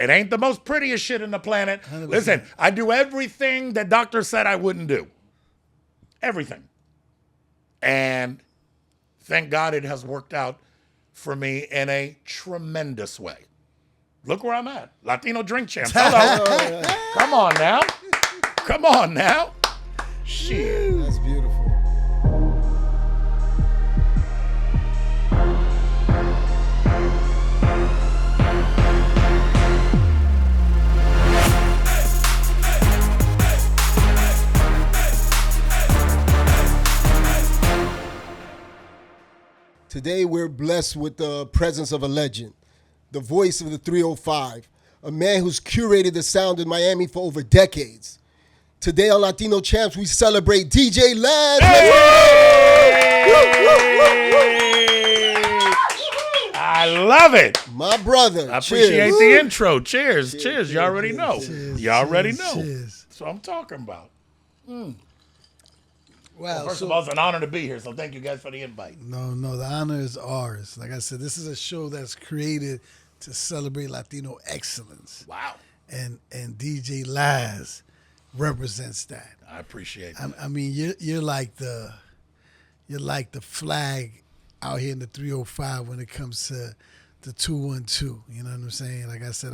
It ain't the most prettiest shit in the planet. 100%. Listen, I do everything that doctor said I wouldn't do. Everything. And thank God it has worked out for me in a tremendous way. Look where I'm at. Latino Drink Champs. Hello. Come on now. Come on now. Shit. That's beautiful. Today, we're blessed with the presence of a legend, the voice of the 305, a man who's curated the sound in Miami for over decades. Today on Latino Champs, we celebrate DJ Laz. Hey! I love it. My brother. I appreciate Cheers. the intro. Cheers. Cheers. You already know. Cheers, You already cheers, know. cheers. That's what I'm talking about. Wow. First of all, it's an honor to be here, so thank you guys for the invite. No, the honor is ours. Like I said, this is a show that's created to celebrate Latino excellence. Wow. And DJ Laz represents that. I appreciate that. I mean, you're like the flag out here in the 305 when it comes to the 212. You know what I'm saying? Like I said,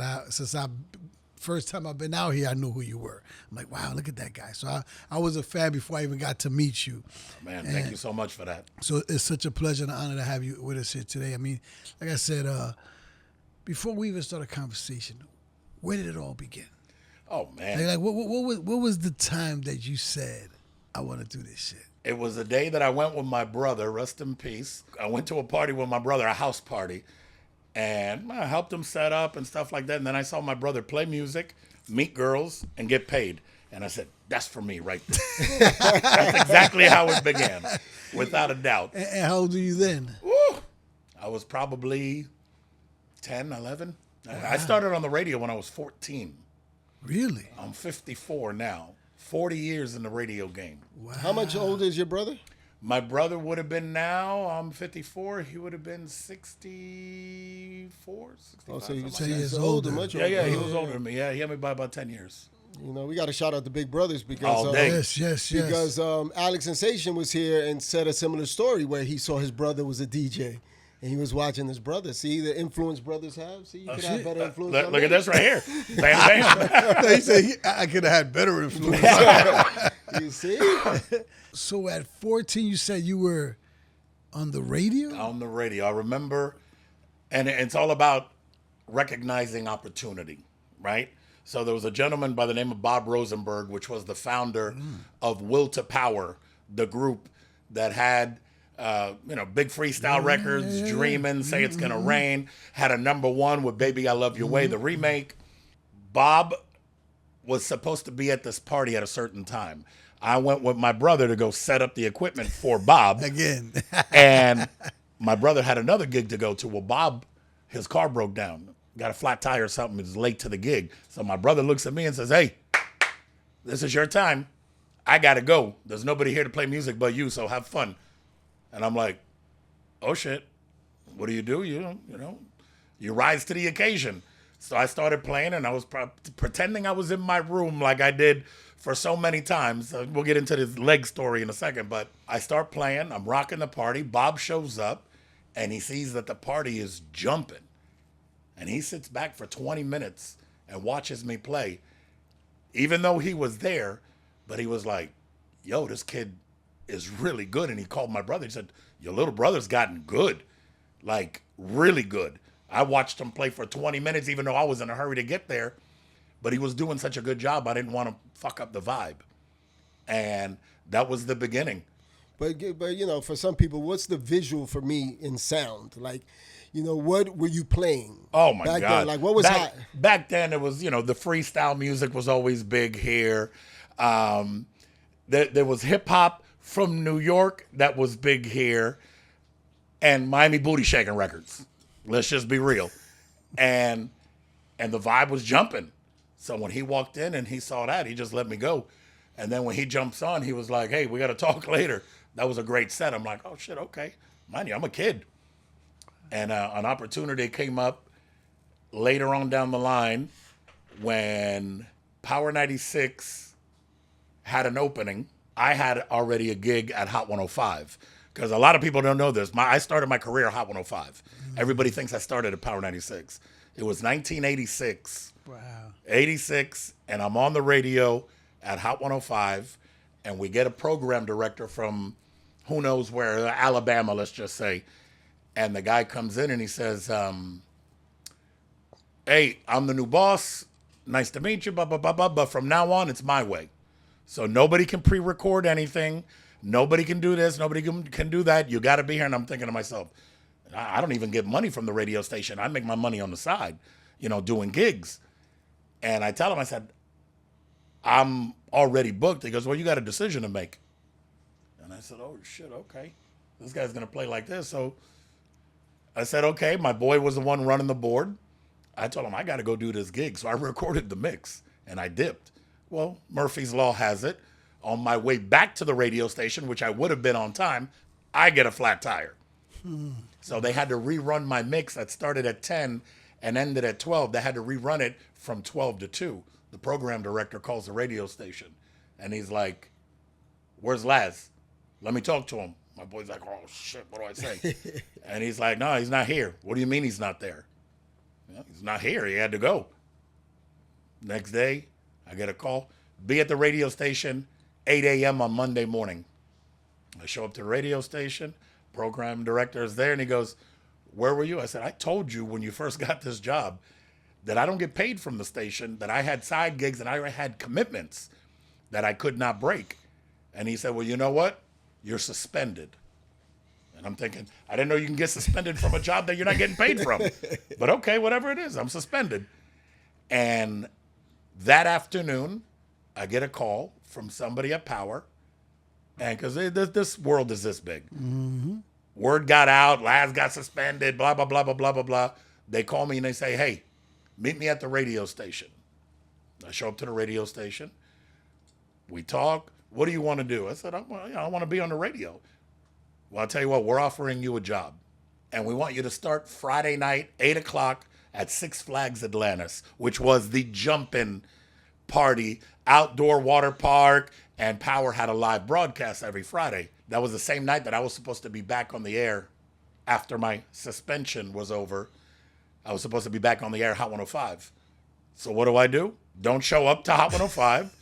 first time I've been out here, I knew who you were. I'm like, wow, look at that guy. So I was a fan before I even got to meet you. Man, thank you so much for that. So it's such a pleasure and honor to have you with us here today. I mean, like I said, before we even start a conversation, where did it all begin? Oh, man. Like what was the time that you said, I want to do this shit? It was a day that I went with my brother, rest in peace. I went to a party with my brother, a house party, and I helped him set up and stuff like that. And then I saw my brother play music, meet girls, and get paid. And I said, that's for me right there. That's exactly how it began, without a doubt. And how old were you then? Woo! I was probably 10, 11. Wow. I started on the radio when I was 14. Really? I'm 54 now. 40 years in the radio game. Wow. How much older is your brother? My brother would have been now, I'm 54, he would have been 64, 65. Oh, so you So say he is he's older, older. much Yeah, older. yeah, he was older than me. Yeah, he had me by about 10 years. You know, we got to shout out the big brothers because All day. Yes. because Alex Sensation was here and said a similar story where he saw his brother was a DJ and he was watching his brother. See the influence brothers have? See, you could have better influence. Look, on look at them. this right here. Bam, bam. He said I could have had better influence. You see? So at 14, you said you were on the radio? On the radio. I remember, and it's all about recognizing opportunity, right? So there was a gentleman by the name of Bob Rosenberg, which was the founder of Will to Power, the group that had, big freestyle records, Dreamin', Say It's Gonna Rain, had a #1 with Baby I Love Your Way, the remake. Bob was supposed to be at this party at a certain time. I went with my brother to go set up the equipment for Bob. Again. And my brother had another gig to go to. Well, Bob, his car broke down. Got a flat tire or something. He's late to the gig. So my brother looks at me and says, hey, this is your time. I got to go. There's nobody here to play music but you, so have fun. And I'm like, oh, shit. What do? You rise to the occasion. So I started playing, and I was pretending I was in my room like I did for so many times. We'll get into this leg story in a second, but I start playing. I'm rocking the party. Bob shows up, and he sees that the party is jumping. And he sits back for 20 minutes and watches me play, even though he was there. But he was like, yo, this kid is really good. And he called my brother. He said, your little brother's gotten good, like really good. I watched him play for 20 minutes, even though I was in a hurry to get there. But he was doing such a good job, I didn't want to fuck up the vibe. And that was the beginning. But for some people, what's the visual for me in sound? Like, what were you playing? Oh, my back God. Then? Like, what was hot? Back then, it was, the freestyle music was always big here. There was hip-hop from New York that was big here. And Miami Booty Shaking Records. Let's just be real. And the vibe was jumping. So when he walked in and he saw that, he just let me go. And then when he jumps on, he was like, hey, we got to talk later. That was a great set. I'm like, oh, shit, okay. Mind you, I'm a kid. And an opportunity came up later on down the line, when Power 96 had an opening, I had already a gig at Hot 105. Because a lot of people don't know this. I started my career at Hot 105. Everybody thinks I started at Power 96. It was 1986. Wow. 86, and I'm on the radio at Hot 105, and we get a program director from who knows where, Alabama, let's just say. And the guy comes in and he says, hey, I'm the new boss. Nice to meet you, blah, blah, blah, blah. But from now on, it's my way. So nobody can pre-record anything. Nobody can do this. Nobody can do that. You got to be here. And I'm thinking to myself, I don't even get money from the radio station. I make my money on the side, doing gigs. And I tell him, I said, I'm already booked. He goes, well, you got a decision to make. And I said, oh, shit, okay. This guy's going to play like this. So I said, okay. My boy was the one running the board. I told him, I got to go do this gig. So I recorded the mix, and I dipped. Well, Murphy's Law has it. On my way back to the radio station, which I would have been on time, I get a flat tire. So they had to rerun my mix that started at 10 and ended at 12. They had to rerun it from 12 to 2. The program director calls the radio station, and he's like, where's Laz? Let me talk to him. My boy's like, oh, shit, what do I say? And he's like, no, he's not here. What do you mean he's not there? Well, he's not here. He had to go. Next day, I get a call. Be at the radio station 8 a.m. on Monday morning. I show up to the radio station. Program director is there, and he goes, where were you? I said, I told you when you first got this job that I don't get paid from the station, that I had side gigs and I had commitments that I could not break. And he said, well, you know what? You're suspended. And I'm thinking, I didn't know you can get suspended from a job that you're not getting paid from. But okay, whatever it is, I'm suspended. And that afternoon, I get a call from somebody at Power. And because this world is this big. Mm-hmm. Word got out, Laz got suspended, blah, blah, blah, blah, blah, blah, blah. They call me and they say, hey, meet me at the radio station. I show up to the radio station. We talk. What do you want to do? I said, I want to be on the radio. Well, I'll tell you what, we're offering you a job. And we want you to start Friday night, 8 o'clock at Six Flags Atlantis, which was the jumping party, outdoor water park, and Power had a live broadcast every Friday. That was the same night that I was supposed to be back on the air after my suspension was over. I was supposed to be back on the air Hot 105. So what do? Don't show up to Hot 105.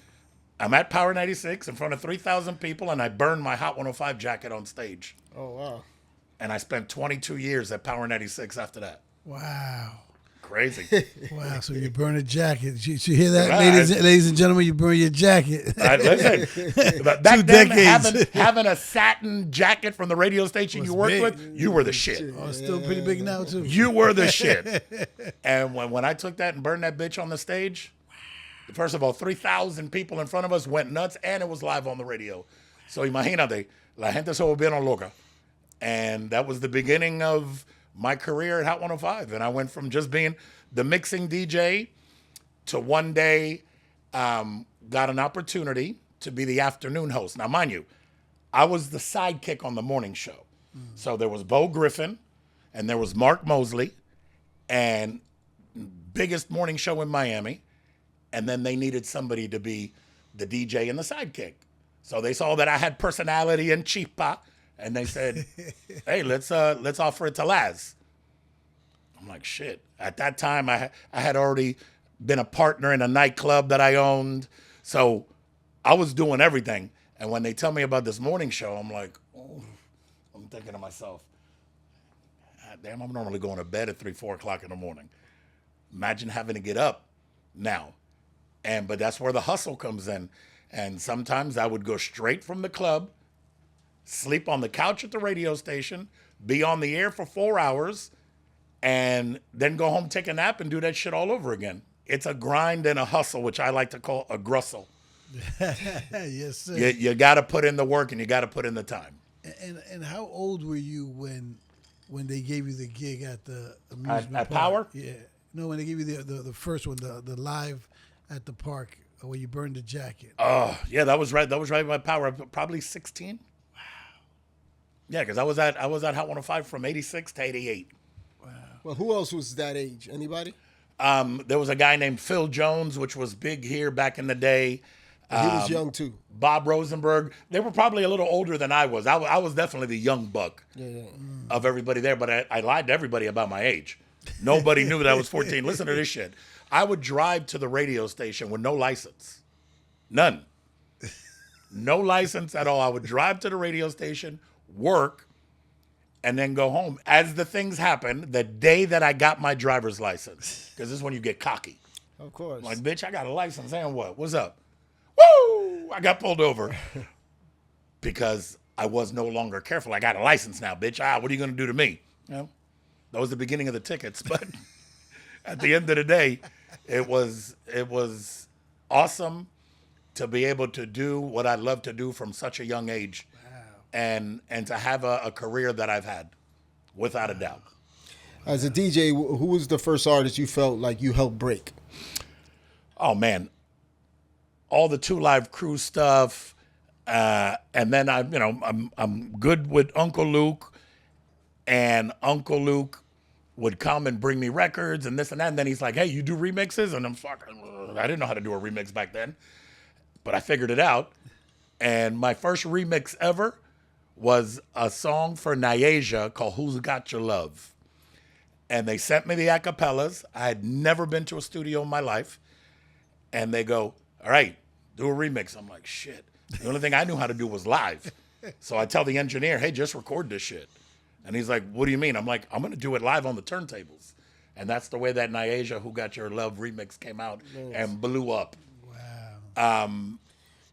I'm at Power 96 in front of 3,000 people, and I burned my Hot 105 jacket on stage. Oh, wow. And I spent 22 years at Power 96 after that. Wow. Crazy. Wow, so you burn a jacket. You hear that, Right. ladies and gentlemen? You burn your jacket. Listen, back 2 then, decades. having a satin jacket from the radio station you worked big. with, you were the shit. Oh, it's still pretty big now, too. You were the shit. And when I took that and burned that bitch on the stage, first of all, 3,000 people in front of us went nuts, and it was live on the radio. So imagínate, la gente se volvieron loca. And that was the beginning of my career at Hot 105. And I went from just being the mixing DJ to one day got an opportunity to be the afternoon host. Now, mind you, I was the sidekick on the morning show. So there was Bo Griffin, and there was Mark Mosley, and biggest morning show in Miami. And then they needed somebody to be the DJ and the sidekick. So they saw that I had personality and chispa, and they said, hey, let's offer it to Laz. I'm like, shit. At that time, I had already been a partner in a nightclub that I owned. So I was doing everything. And when they tell me about this morning show, I'm like, oh, I'm thinking to myself, God damn, I'm normally going to bed at 3, 4 o'clock in the morning. Imagine having to get up now. But that's where the hustle comes in. And sometimes I would go straight from the club, sleep on the couch at the radio station, be on the air for 4 hours, and then go home, take a nap, and do that shit all over again. It's a grind and a hustle, which I like to call a grussel. Yes, sir. You got to put in the work, and you got to put in the time. And how old were you when they gave you the gig at the amusement At park? Power? Yeah. No, when they gave you the first one, the live at the park where you burned the jacket. Oh, yeah, that was right. That was right by Power. Probably 16. Wow. Yeah, because I was at Hot 105 from 86 to 88. Well, who else was that age? Anybody? There was a guy named Phil Jones, which was big here back in the day. He was young too. Bob Rosenberg. They were probably a little older than I was. I was definitely the young buck of everybody there, but I lied to everybody about my age. Nobody knew that I was 14. Listen to this shit. I would drive to the radio station with no license. None. No license at all. I would drive to the radio station, work, and then go home. As the things happened, the day that I got my driver's license, because this is when you get cocky. Of course. I'm like, bitch, I got a license, and what? What's up? Woo! I got pulled over because I was no longer careful. I got a license now, bitch. What are you going to do to me? You know, that was the beginning of the tickets. But at the end of the day, it was awesome to be able to do what I love to do from such a young age. Wow. And to have a career that I've had, without a doubt. As a DJ, who was the first artist you felt like you helped break? Oh, man. All the 2 Live Crew stuff. And then I'm good with Uncle Luke. And Uncle Luke would come and bring me records and this and that. And then he's like, hey, you do remixes? And I'm fucking, I didn't know how to do a remix back then. But I figured it out. And my first remix ever was a song for Nyasia called Who's Got Your Love. And they sent me the acapellas. I had never been to a studio in my life. And they go, all right, do a remix. I'm like, shit. The only thing I knew how to do was live. So I tell the engineer, hey, just record this shit. And he's like, what do you mean? I'm like, I'm going to do it live on the turntables. And that's the way that Nyasia Who Got Your Love remix came out and blew up. Wow.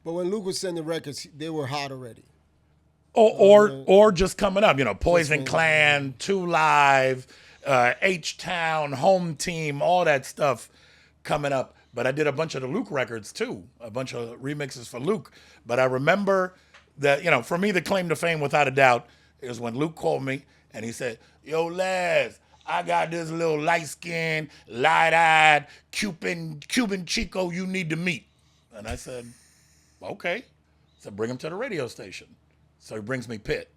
But when Luke was sending records, they were hot already. Or just coming up, Poison Clan, 2 Live, H-Town, Home Team, all that stuff coming up. But I did a bunch of the Luke records too, a bunch of remixes for Luke. But I remember that, for me, the claim to fame, without a doubt, is when Luke called me and he said, yo, Laz, I got this little light-skinned, light-eyed Cuban Chico you need to meet. And I said, okay. So bring him to the radio station. So he brings me Pitt.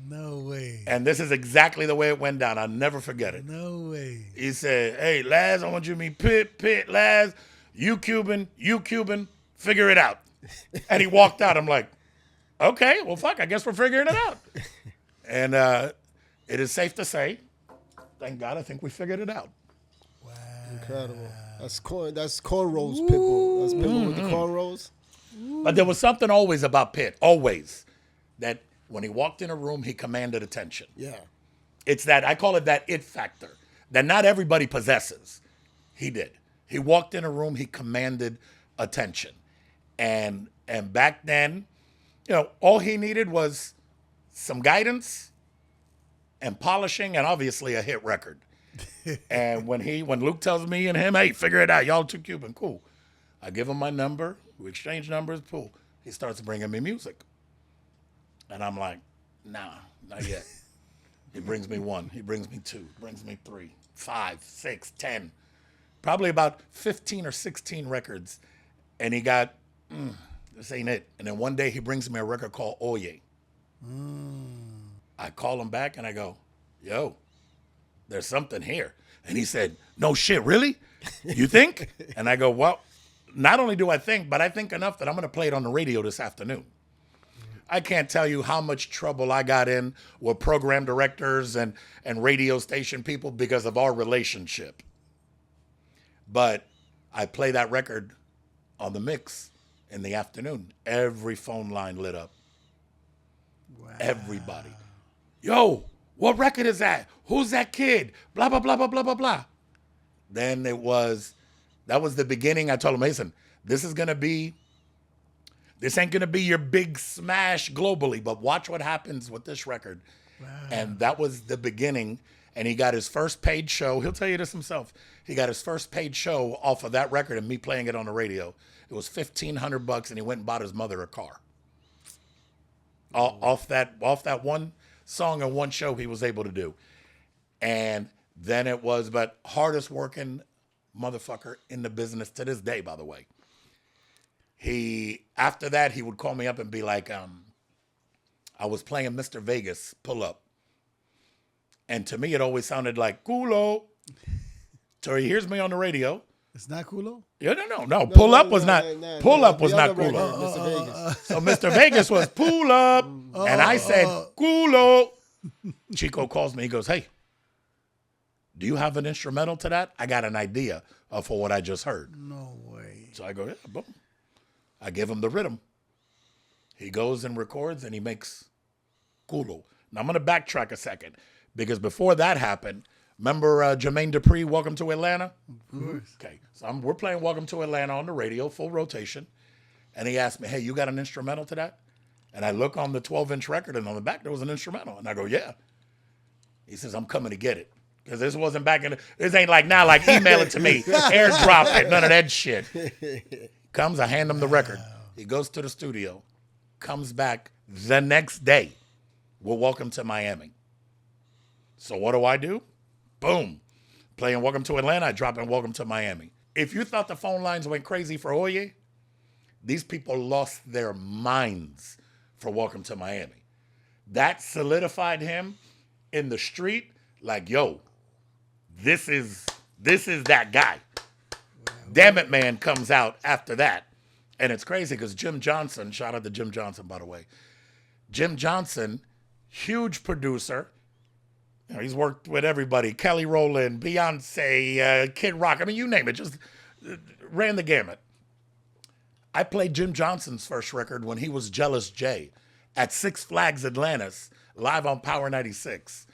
No way. And this is exactly the way it went down. I'll never forget it. No way. He said, hey, Laz, I want you to meet Pitt, Laz. You Cuban, figure it out. And he walked out. I'm like, okay, well, fuck, I guess we're figuring it out. And it is safe to say, thank God, I think we figured it out. Wow. Incredible. That's cornrows, Pitbull. That's Pitbull with the cornrows. But there was something always about Pitt, always, that when he walked in a room, he commanded attention. Yeah. It's that, I call it that it factor, that not everybody possesses. He did. He walked in a room, he commanded attention. And back then, all he needed was some guidance and polishing and obviously a hit record. And when Luke tells me and him, hey, figure it out, y'all too Cuban, cool. I give him my number, we exchange numbers, cool. He starts bringing me music. And I'm like, nah, not yet. He brings me 1, he brings me 2, brings me 3, 5, 6, 10. Probably about 15 or 16 records. And he got, this ain't it. And then one day he brings me a record called Oye. I call him back and I go, yo, there's something here. And he said, no shit, really? You think? And I go, well, not only do I think, but I think enough that I'm going to play it on the radio this afternoon. I can't tell you how much trouble I got in with program directors and radio station people because of our relationship. But I play that record on the mix in the afternoon. Every phone line lit up. Wow. Everybody. Yo, what record is that? Who's that kid? Blah, blah, blah, blah, blah, blah, blah. Then that was the beginning. I told him, listen, this ain't going to be your big smash globally, but watch what happens with this record. Wow. And that was the beginning. And he got his first paid show. He'll tell you this himself. He got his first paid show off of that record and me playing it on the radio. It was $1,500 and he went and bought his mother a car. Off that one song and one show he was able to do. And then it was, but hardest working motherfucker in the business to this day, by the way. After that, he would call me up and be like, I was playing Mr. Vegas, pull up. And to me, it always sounded like, culo. So he hears me on the radio. It's not Kulo? Yeah, no. Pull up was not. Pull up was The not other record, Kulo. Mr. Vegas. So Mr. Vegas was pull up, and I said Kulo. Chico calls me. He goes, "Hey, do you have an instrumental to that? I got an idea for what I just heard." No way. So I go, "Yeah, boom." I give him the rhythm. He goes and records, and he makes Kulo. Now I'm gonna backtrack a second because before that happened. Remember Jermaine Dupri, Welcome to Atlanta? Of course. Okay, so we're playing Welcome to Atlanta on the radio, full rotation. And he asked me, hey, you got an instrumental to that? And I look on the 12-inch record, and on the back, there was an instrumental. And I go, yeah. He says, I'm coming to get it. Because this wasn't back in, this ain't like now, like email it to me, airdrop it, none of that shit. Comes, I hand him the record. He goes to the studio, comes back the next day. We're Welcome to Miami. So what do? Boom. Playing Welcome to Atlanta, I drop in Welcome to Miami. If you thought the phone lines went crazy for Oye, these people lost their minds for Welcome to Miami. That solidified him in the street like, yo, this is that guy. Damn It Man comes out after that. And it's crazy because Jim Johnson, shout out to Jim Johnson, by the way. Jim Johnson, huge producer. You know, he's worked with everybody, Kelly Rowland, Beyonce, Kid Rock. I mean, you name it, just ran the gamut. I played Jim Johnson's first record when he was Jealous J at Six Flags Atlantis, live on Power 96.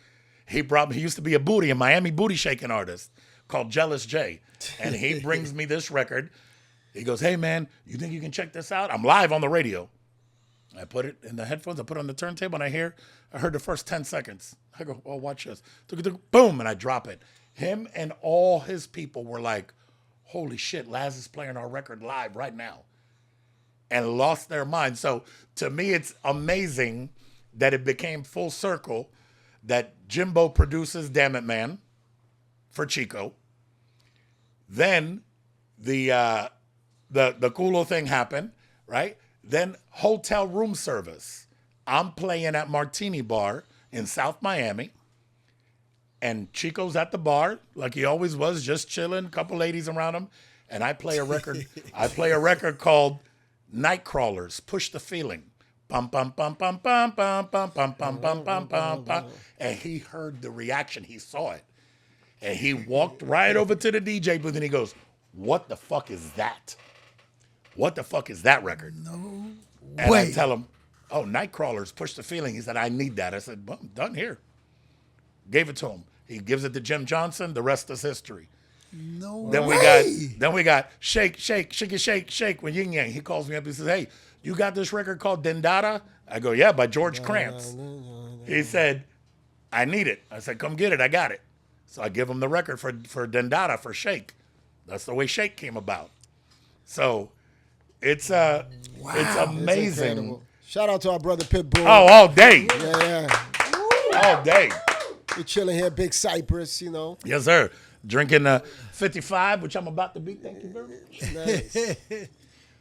He used to be a booty, a Miami booty shaking artist called Jealous J. And he brings me this record. He goes, hey, man, you think you can check this out? I'm live on the radio. I put it in the headphones, I put it on the turntable, and I heard the first 10 seconds. I go, oh, watch this. Boom, and I drop it. Him and all his people were like, holy shit, Laz is playing our record live right now. And lost their mind. So to me, it's amazing that it became full circle that Jimbo produces Damn It Man for Chico. Then the Kulo thing happened, right? Then hotel room service. I'm playing at Martini Bar in South Miami. And Chico's at the bar, like he always was, just chilling, a couple ladies around him. And I play a record. I play a record called Nightcrawlers, Push the Feeling. Bum, bum, bum, bum, bum, bum, bum, bum, bum, bum, bum, bum, bum. And he heard the reaction. He saw it. And he walked right over to the DJ booth and he goes, what the fuck is that? What the fuck is that record? No and way. I tell him, oh, Nightcrawlers, Push the Feeling. He said, I need that. I said, well, I'm done here. Gave it to him. He gives it to Jim Johnson. The rest is history. No Then way. we got Shake, Shake, Shake It, Shake, Shake. When Yin Yang, he calls me up. He says, hey, you got this record called Dendada? I go, yeah, by George Krantz. He said, I need it. I said, come get it. I got it. So I give him the record for Dendada, for Shake. That's the way Shake came about. So it's amazing. Incredible. Shout out to our brother Pitbull. Oh, all day. Yeah. All day. We're chilling here, Big Cypress, you know. Yes, sir. Drinking 55, which I'm about to be. Thank you very much. Nice.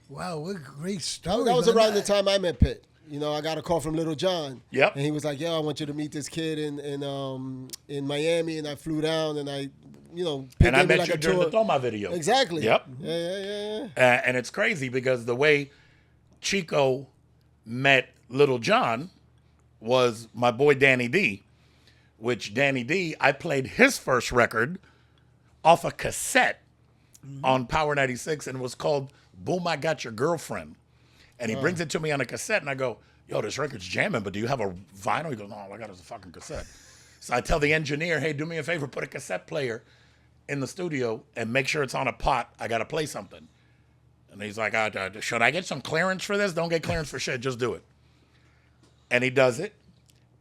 Wow, what a great story. That was man. around the time I met Pitt. You know, I got a call from Little John. Yep. And he was like, yo, I want you to meet this kid in Miami. And I flew down and I, you know, Pitt And I gave me met like you a during tour. the Thoma video. Exactly. Yep. Yeah. And it's crazy because the way Chico met Little John was my boy Danny D, which Danny D, I played his first record off a cassette on Power 96, and it was called Boom, I Got Your Girlfriend. And he brings it to me on a cassette, and I go, yo, this record's jamming, but do you have a vinyl? He goes, no, all I got is a fucking cassette. So I tell the engineer, hey, do me a favor, put a cassette player in the studio and make sure it's on a pot. I got to play something. And he's like, should I get some clearance for this? Don't get clearance for shit, just do it. And he does it,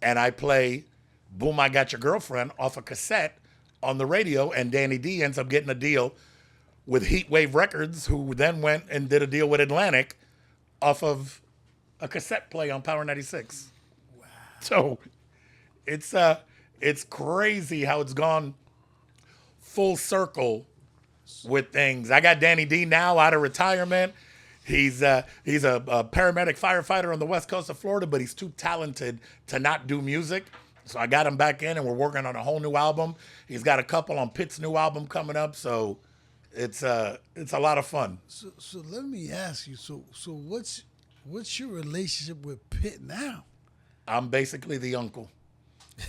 and I play Boom, I Got Your Girlfriend off a cassette on the radio, and Danny D ends up getting a deal with Heatwave Records, who then went and did a deal with Atlantic off of a cassette play on Power 96. Wow. So it's crazy how it's gone full circle with things. I got Danny D now out of retirement. He's a paramedic firefighter on the west coast of Florida, but he's too talented to not do music. So I got him back in, and we're working on a whole new album. He's got a couple on Pitt's new album coming up, so it's a lot of fun. So let me ask you. So what's your relationship with Pitt now? I'm basically the uncle.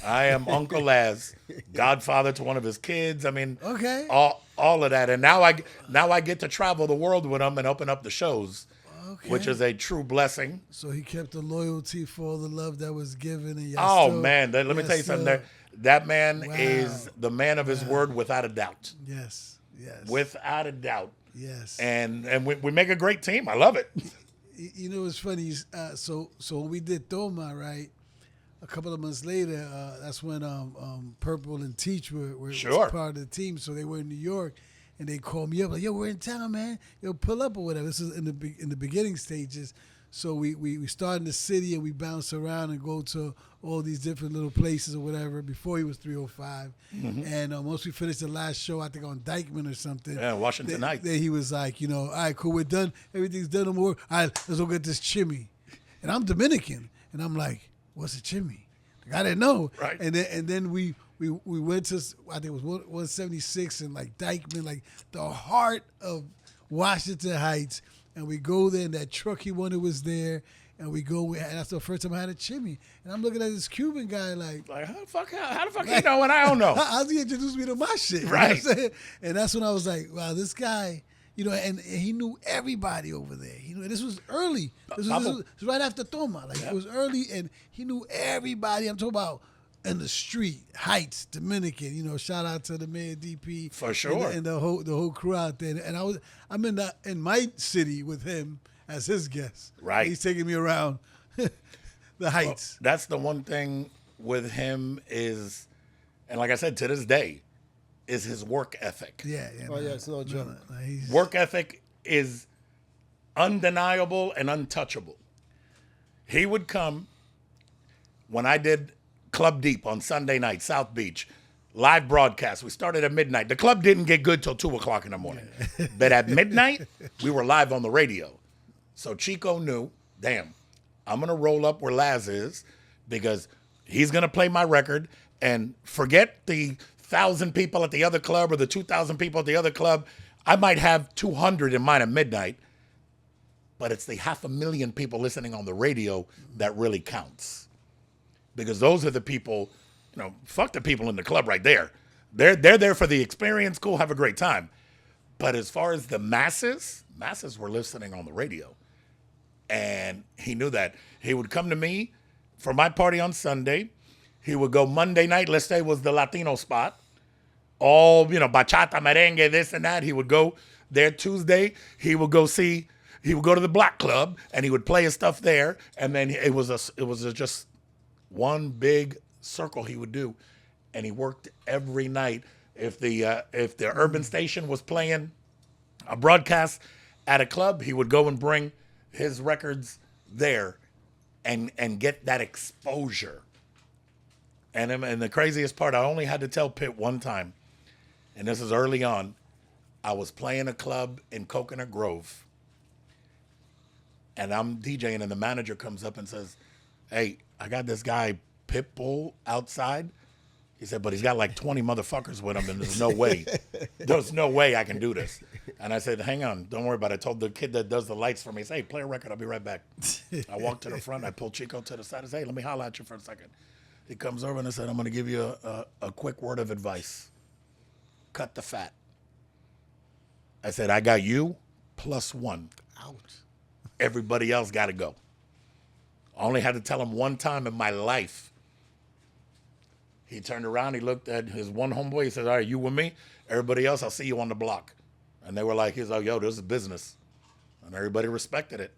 I am Uncle Laz, godfather to one of his kids. I mean, Okay. all of that, and now I get to travel the world with him and open up the shows, Okay. which is a true blessing. So he kept the loyalty for all the love that was given. And y'all Oh man, let me tell you something. sir. That man Wow. is the man of his word without a doubt. Yes. Without a doubt. Yes. And we make a great team. I love it. You know, it's funny. So when we did Toma, right? A couple of months later, that's when Purple and Teach were Sure. part of the team. So they were in New York, and they called me up like, "Yo, we're in town, man. Yo, pull up or whatever." This is in the beginning stages. So we start in the city and we bounce around and go to all these different little places or whatever. Before he was 305, and once we finished the last show, I think on Dykeman or something. Yeah, Washington Heights. Then he was like, all right, cool, we're done. Everything's done no more. All right, let's go get this chimney. And I'm Dominican, and I'm like, what's a chimney? Like, I didn't know. Right. And then we went to, I think it was 176 and like Dykeman, like the heart of Washington Heights. And we go there, and that truck he wanted was there. And we go, and that's the first time I had a chimney. And I'm looking at this Cuban guy like Like, how the fuck you know and I don't know? how's he introduced me to my shit? You know Right. what I'm saying? And that's when I was like, wow, this guy, and he knew everybody over there. This was early. This was right after Toma. Like, it was early, and he knew everybody. I'm talking about in the street, Heights, Dominican. Shout out to the mayor, DP, For sure. and the whole crew out there. And I'm in my city with him as his guest. Right. He's taking me around the Heights. That's the one thing with him is, and like I said, to this day, is his work ethic. Yeah. Oh, yeah, it's no joke. He's, Work ethic is undeniable and untouchable. He would come when I did Club Deep on Sunday night, South Beach, live broadcast. We started at midnight. The club didn't get good till 2 o'clock in the morning. But at midnight, we were live on the radio. So Chico knew, damn, I'm going to roll up where Laz is because he's going to play my record and forget the 1,000 people at the other club or the 2,000 people at the other club. I might have 200 in mine at midnight, but it's the 500,000 people listening on the radio that really counts. Because those are the people, fuck the people in the club right there. They're there for the experience, cool, have a great time. But as far as the masses were listening on the radio. And he knew that. He would come to me for my party on Sunday. He would go Monday night, let's say was the Latino spot. All, bachata, merengue, this and that. He would go there Tuesday. He would go to the Black Club and he would play his stuff there. And then it was just one big circle he would do. And he worked every night. If the urban station was playing a broadcast at a club, he would go and bring his records there and get that exposure. And the craziest part, I only had to tell Pitt one time, and this is early on. I was playing a club in Coconut Grove, and I'm DJing, and the manager comes up and says, "Hey, I got this guy Pitbull outside." He said, "But he's got like 20 motherfuckers with him, and there's no way I can do this." And I said, "Hang on, don't worry about it." I told the kid that does the lights for me, "Hey, play a record, I'll be right back." I walked to the front, I pulled Chico to the side, I said, "Hey, let me holler at you for a second." He comes over and I said, "I'm going to give you a quick word of advice. Cut the fat." I said, "I got you plus one. Ouch. Everybody else got to go." I only had to tell him one time in my life. He turned around, he looked at his one homeboy, he said, "All right, you with me? Everybody else, I'll see you on the block." And they were like, he's like, "Yo, this is business." And everybody respected it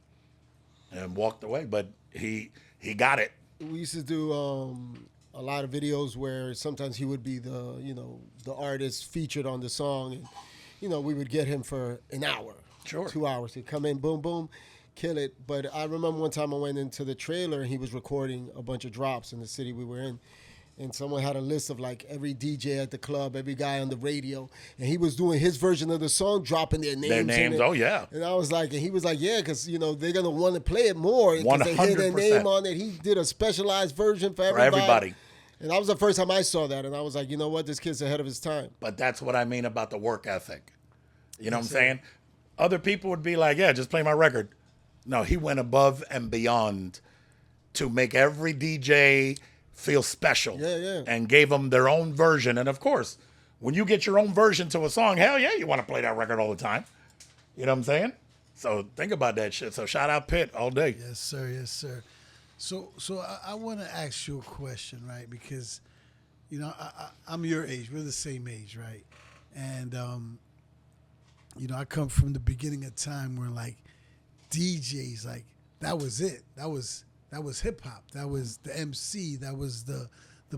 and walked away. But he got it. We used to do a lot of videos where sometimes he would be the artist featured on the song, and we would get him for an hour, Sure. 2 hours. He'd come in, boom, boom, kill it. But I remember one time I went into the trailer and he was recording a bunch of drops in the city we were in. And someone had a list of like every DJ at the club, every guy on the radio, and he was doing his version of the song, dropping their names. Their names, in it. oh yeah. And I was like, and he was like, yeah, because they're gonna want to play it more because they hear their 100%. name on it. He did a specialized version for everybody. And that was the first time I saw that, and I was like, you know what, this kid's ahead of his time. But that's what I mean about the work ethic. You know what I'm saying? Other people would be like, yeah, just play my record. No, he went above and beyond to make every DJ feel special. Yeah. And gave them their own version. And of course, when you get your own version to a song, hell yeah, you want to play that record all the time. You know what I'm saying? So think about that shit. So shout out Pitt all day. Yes, sir. Yes, sir. So I want to ask you a question, right? Because, you know, I'm your age. We're the same age, right? And, you know, I come from the beginning of time where, like, DJs, like, that was it. That was hip hop. That was the MC. That was the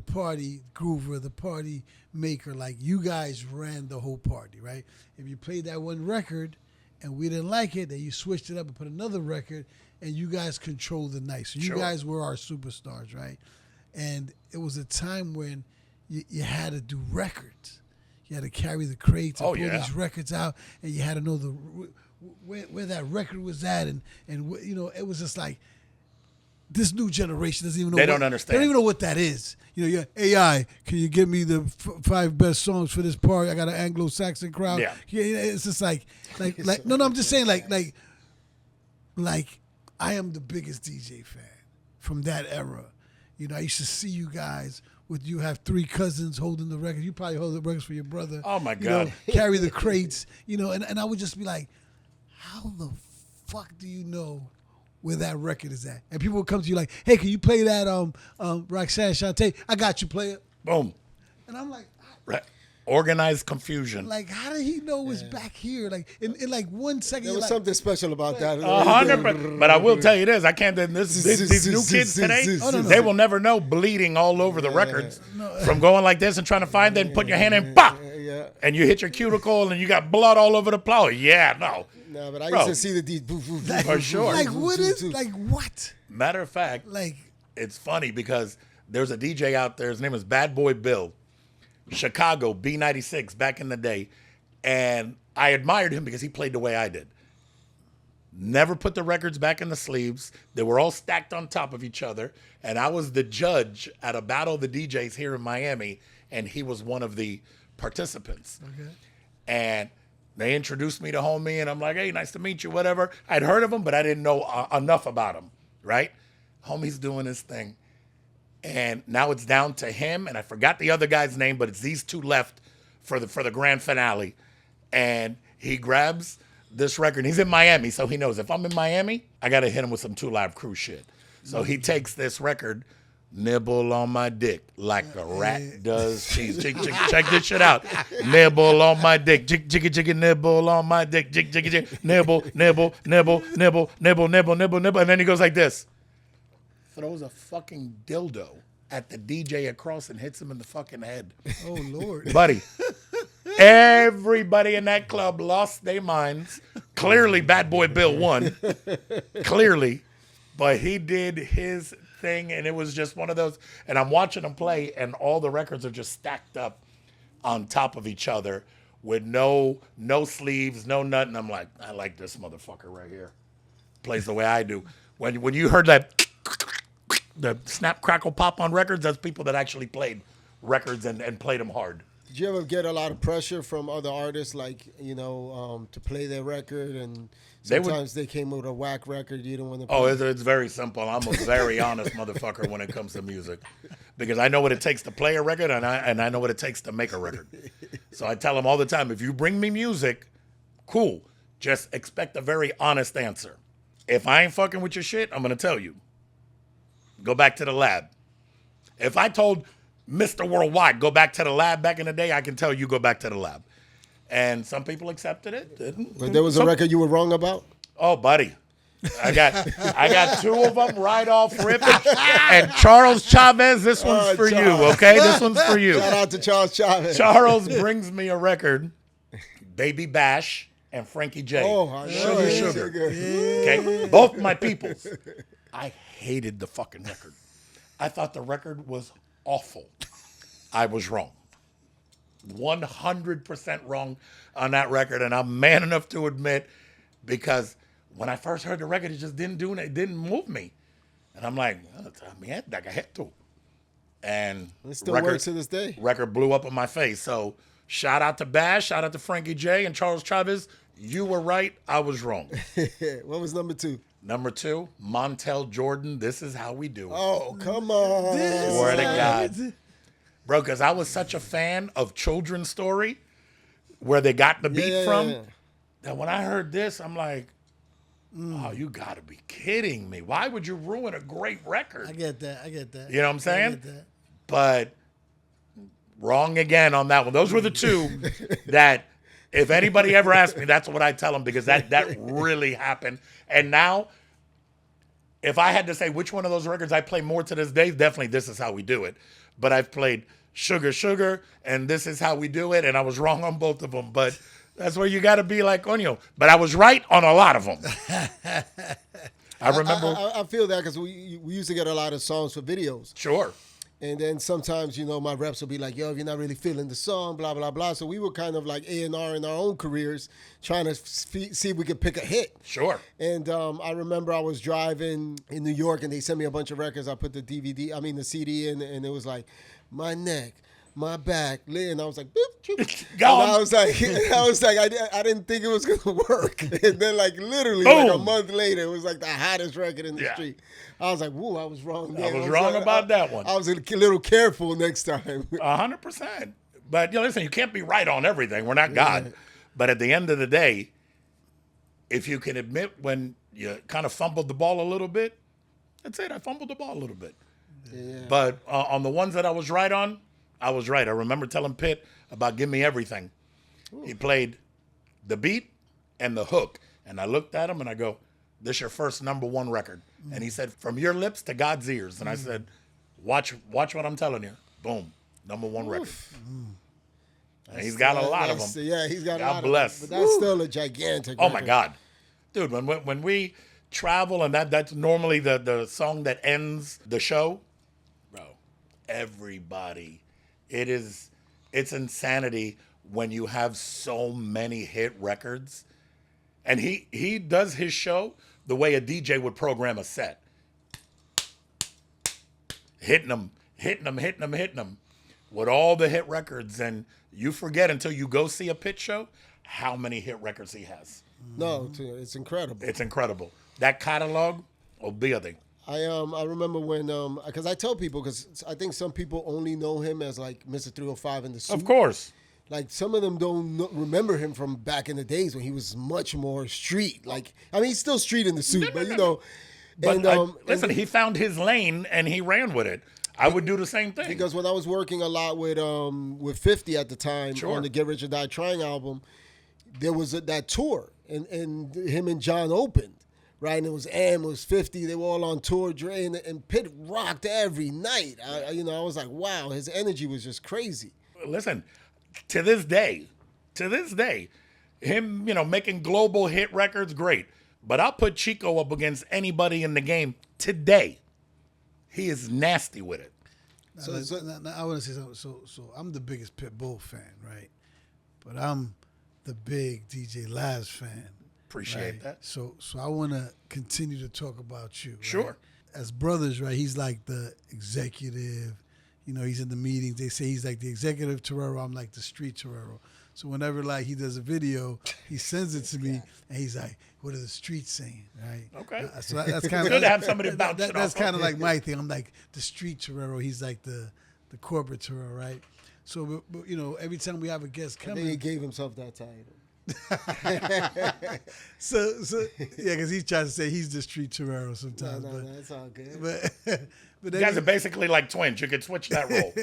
party groover, the party maker. Like, you guys ran the whole party, right? If you played that one record and we didn't like it, then you switched it up and put another record, and you guys controlled the night. So you guys were our superstars, right? And it was a time when you had to do records. You had to carry the crates and pull these records out, and you had to know where that record was at, and you know, it was just like, this new generation doesn't even know. They don't understand. They don't even know what that is. You know, AI, can you give me the 5 best songs for this party? I got an Anglo-Saxon crowd. Yeah, it's just like no, I'm just saying, like I am the biggest DJ fan from that era. You know, I used to see you guys you have 3 cousins holding the record. You probably hold the records for your brother. Oh my God. You know, carry the crates. You know, and I would just be like, how the fuck do you know where that record is at? And people would come to you like, hey, can you play that Roxanne Shante? I got you, play it. Boom. And I'm like, organized confusion. Like, how did he know it's back here? Like, in like 1 second. There was something special about that. 100%. But I will tell you this: I can't. These new kids today, they will never know bleeding all over the records from going like this and trying to find it and putting your hand in, bah, and you hit your cuticle and you got blood all over the plow. Yeah, no. No, but I used to see the for sure. Like, what is like what? Matter of fact, like, it's funny because there's a DJ out there. His name is Bad Boy Bill. Chicago, B96, back in the day. And I admired him because he played the way I did. Never put the records back in the sleeves. They were all stacked on top of each other. And I was the judge at a battle of the DJs here in Miami. And he was one of the participants. Okay. And they introduced me to homie. And I'm like, hey, nice to meet you, whatever. I'd heard of him, but I didn't know enough about him, right? Homie's doing his thing. And now it's down to him, and I forgot the other guy's name, but it's these 2 left for the grand finale. And he grabs this record. He's in Miami, so he knows if I'm in Miami, I got to hit him with some 2 Live Crew shit. So he takes this record, nibble on my dick like a rat does cheese. Check this shit out. Nibble on my dick. Jiggy, nibble on my dick. Jiggy, nibble. And then he goes like this. Throws a fucking dildo at the DJ across and hits him in the fucking head. Oh, Lord. Buddy, everybody in that club lost their minds. Clearly, Bad Boy Bill won. Clearly. But he did his thing, and it was just one of those. And I'm watching him play, and all the records are just stacked up on top of each other with no sleeves, no nothing. I'm like, I like this motherfucker right here. Plays the way I do. When you heard that... The snap, crackle, pop on records, that's people that actually played records and played them hard. Did you ever get a lot of pressure from other artists, like, you know, to play their record? And sometimes they came with a whack record you didn't want to play? Oh, it's very simple. I'm a very honest motherfucker when it comes to music. Because I know what it takes to play a record, and I know what it takes to make a record. So I tell them all the time, if you bring me music, cool. Just expect a very honest answer. If I ain't fucking with your shit, I'm going to tell you. Go back to the lab. If I told Mr. Worldwide, go back to the lab back in the day, I can tell you go back to the lab. And some people accepted it. Didn't. But there was a record you were wrong about? Oh, buddy. I got 2 of them right off rip. And Charles Chavez, this one's for you, okay? This one's for you. Shout out to Charles Chavez. Charles brings me a record, Baby Bash and Frankie J. Oh, I know. Sugar. Okay? Both my peoples. I hated the fucking record. I thought the record was awful. I was wrong. 100% wrong on that record, and I'm man enough to admit, because when I first heard the record, it just didn't move me. And I'm like, I had to. and It still works to this day. Record blew up in my face. So shout out to Bash, shout out to Frankie J and Charles Chavez. You were right, I was wrong. What was number 2? Number 2, Montel Jordan. This is how we do it. Oh, come on. Swear to God. Bro, because I was such a fan of Children's Story, where they got the beat from, that when I heard this, I'm like, oh, you got to be kidding me. Why would you ruin a great record? I get that. You know what I'm saying? I get that. But wrong again on that one. Those were the two that if anybody ever asked me, that's what I tell them, because that really happened. And now, if I had to say which one of those records I play more to this day, definitely This Is How We Do It. But I've played Sugar Sugar and This Is How We Do It, and I was wrong on both of them. But that's where you got to be like, Onyo. But I was right on a lot of them. I remember. I feel that because we used to get a lot of songs for videos. Sure. And then sometimes, my reps will be like, yo, if you're not really feeling the song, blah, blah, blah. So we were kind of like A&R in our own careers, trying to see if we could pick a hit. Sure. And I remember I was driving in New York, and they sent me a bunch of records. I put the CD in, and it was like, My Neck, My Back, and I was like, boop, boop. I was like, I didn't think it was gonna work. And then like literally like a month later, it was like the hottest record in the street. I was like, woo, I was wrong. I was wrong about that one. I was a little careful next time. 100%. But listen, you can't be right on everything. We're not God. But at the end of the day, if you can admit when you kind of fumbled the ball a little bit, that's it. I fumbled the ball a little bit. Yeah. But on the ones that I was right on, I was right. I remember telling Pitt about Give Me Everything. Ooh. He played the beat and the hook. And I looked at him and I go, this your first number 1 record. And he said, from your lips to God's ears. And I said, watch what I'm telling you. Boom. Number 1 record. And he's got a lot of them. Yeah, he's got a lot God bless. of them. But that's still a gigantic record. Oh, my God. Dude, when we travel, and that's normally the song that ends the show, bro, everybody, it's insanity when you have so many hit records. And he does his show the way a DJ would program a set. Hitting them with all the hit records. And you forget until you go see a Pitt show how many hit records he has. No, it's incredible. It's incredible. That catalog, olvídate. I remember when, because I tell people, because I think some people only know him as like Mr. 305 in the suit. Of course. Like some of them don't remember him from back in the days when he was much more street. Like, I mean, he's still street in the suit, but you know. But listen, he found his lane and he ran with it. I would do the same thing. Because when I was working a lot with 50 at the time on the Get Rich or Die Trying album, there was that tour, and him and John opened, right? And it was 50. They were all on tour, Dre, and Pitt rocked every night. I was like, wow, his energy was just crazy. Listen, to this day, him, making global hit records, great. But I'll put Chico up against anybody in the game today. He is nasty with it. So I want to say something. So I'm the biggest Pitbull fan, right? But I'm the big DJ Laz fan. Appreciate that. So I want to continue to talk about you. Sure. Right? As brothers, right? He's like the executive. He's in the meetings. They say he's like the executive Terrero. I'm like the street Terrero. So whenever like he does a video, he sends it to me, and he's like, "What are the streets saying?" Right? Okay. So that's kind of good to have somebody bounce it off. That's kind of like my thing. I'm like the street Terrero. He's like the corporate Terrero, right? So, but every time we have a guest I coming, think he gave himself that title. so yeah, because he tries to say he's the street Terrero sometimes. No, that's all good. But you guys are basically like twins. You could switch that role.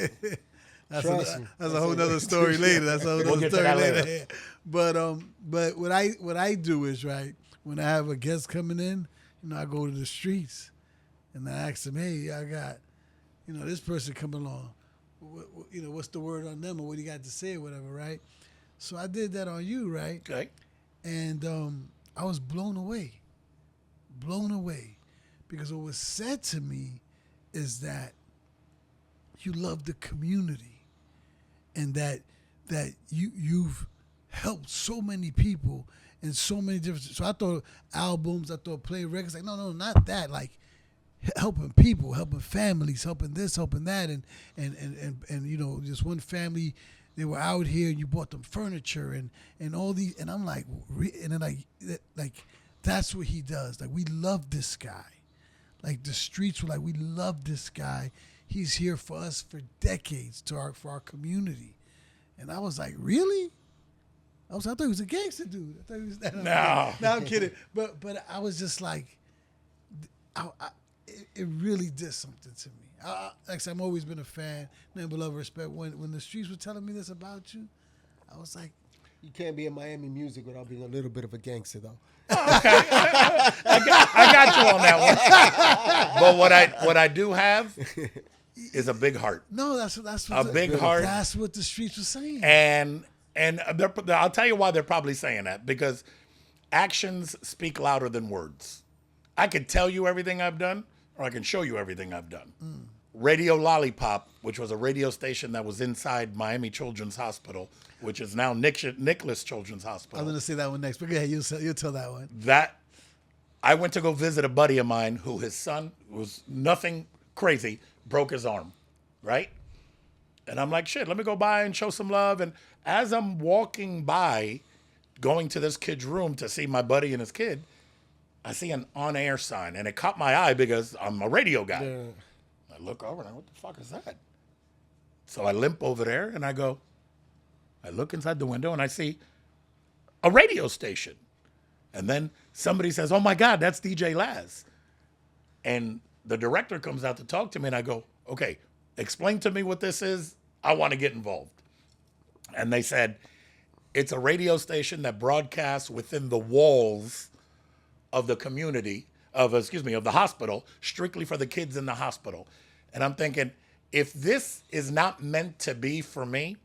That's a whole nother story later. That's a whole other story later. But what I do is, right, when I have a guest coming in, I go to the streets and I ask them, hey, I got, this person coming along. What's the word on them, or what do you got to say, or whatever, right? So I did that on you, right? Okay. And I was blown away, because what was said to me is that you love the community, and that you've helped so many people in so many different. So I thought albums, I thought play records. Like no, not that. Like helping people, helping families, helping this, helping that, and you know, just one family, they were out here and you bought them furniture and all these, and I'm like, and then like that's what he does. Like, we love this guy. Like, the streets were like, we love this guy. He's here for us for decades for our community. And I was like, really? I thought he was a gangster dude. I thought he was. No, I'm kidding. But I was just like, it really did something to me. Like I said, I've always been a fan, nothing but love and respect. When the streets were telling me this about you, I was like, You can't be in Miami music without being a little bit of a gangster, though. Okay, I got you on that one. But what I do have is a big heart. no, that's what A big heart. That's what the streets were saying. And I'll tell you why they're probably saying that, because actions speak louder than words. I can tell you everything I've done, or I can show you everything I've done. Radio Lollipop, which was a radio station that was inside Miami Children's Hospital, which is now Nicholas Children's Hospital. I'm going to say that one next, but yeah, you'll tell that one. That I went to go visit a buddy of mine who his son was nothing crazy, broke his arm, right? And I'm like, shit, let me go by and show some love. And as I'm walking by, going to this kid's room to see my buddy and his kid, I see an on-air sign, and it caught my eye because I'm a radio guy. Yeah. I look over and I go, what the fuck is that? So I limp over there and I look inside the window and I see a radio station. And then somebody says, oh my God, that's DJ Laz. And the director comes out to talk to me and I go, okay, explain to me what this is. I want to get involved. And they said, it's a radio station that broadcasts within the walls of the community, of the hospital, strictly for the kids in the hospital. And I'm thinking, if this is not meant to be for me,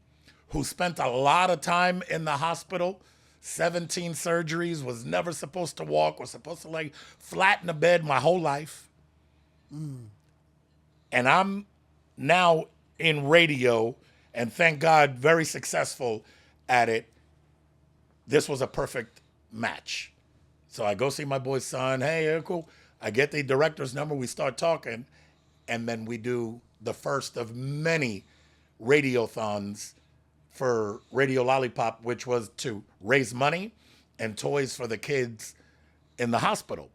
who spent a lot of time in the hospital, 17 surgeries, was never supposed to walk, was supposed to lay flat in a bed my whole life. And I'm now in radio, and thank God, very successful at it. This was a perfect match. So I go see my boy's son. Hey, cool. I get the director's number. We start talking. And then we do the first of many radiothons for Radio Lollipop, which was to raise money and toys for the kids in the hospital.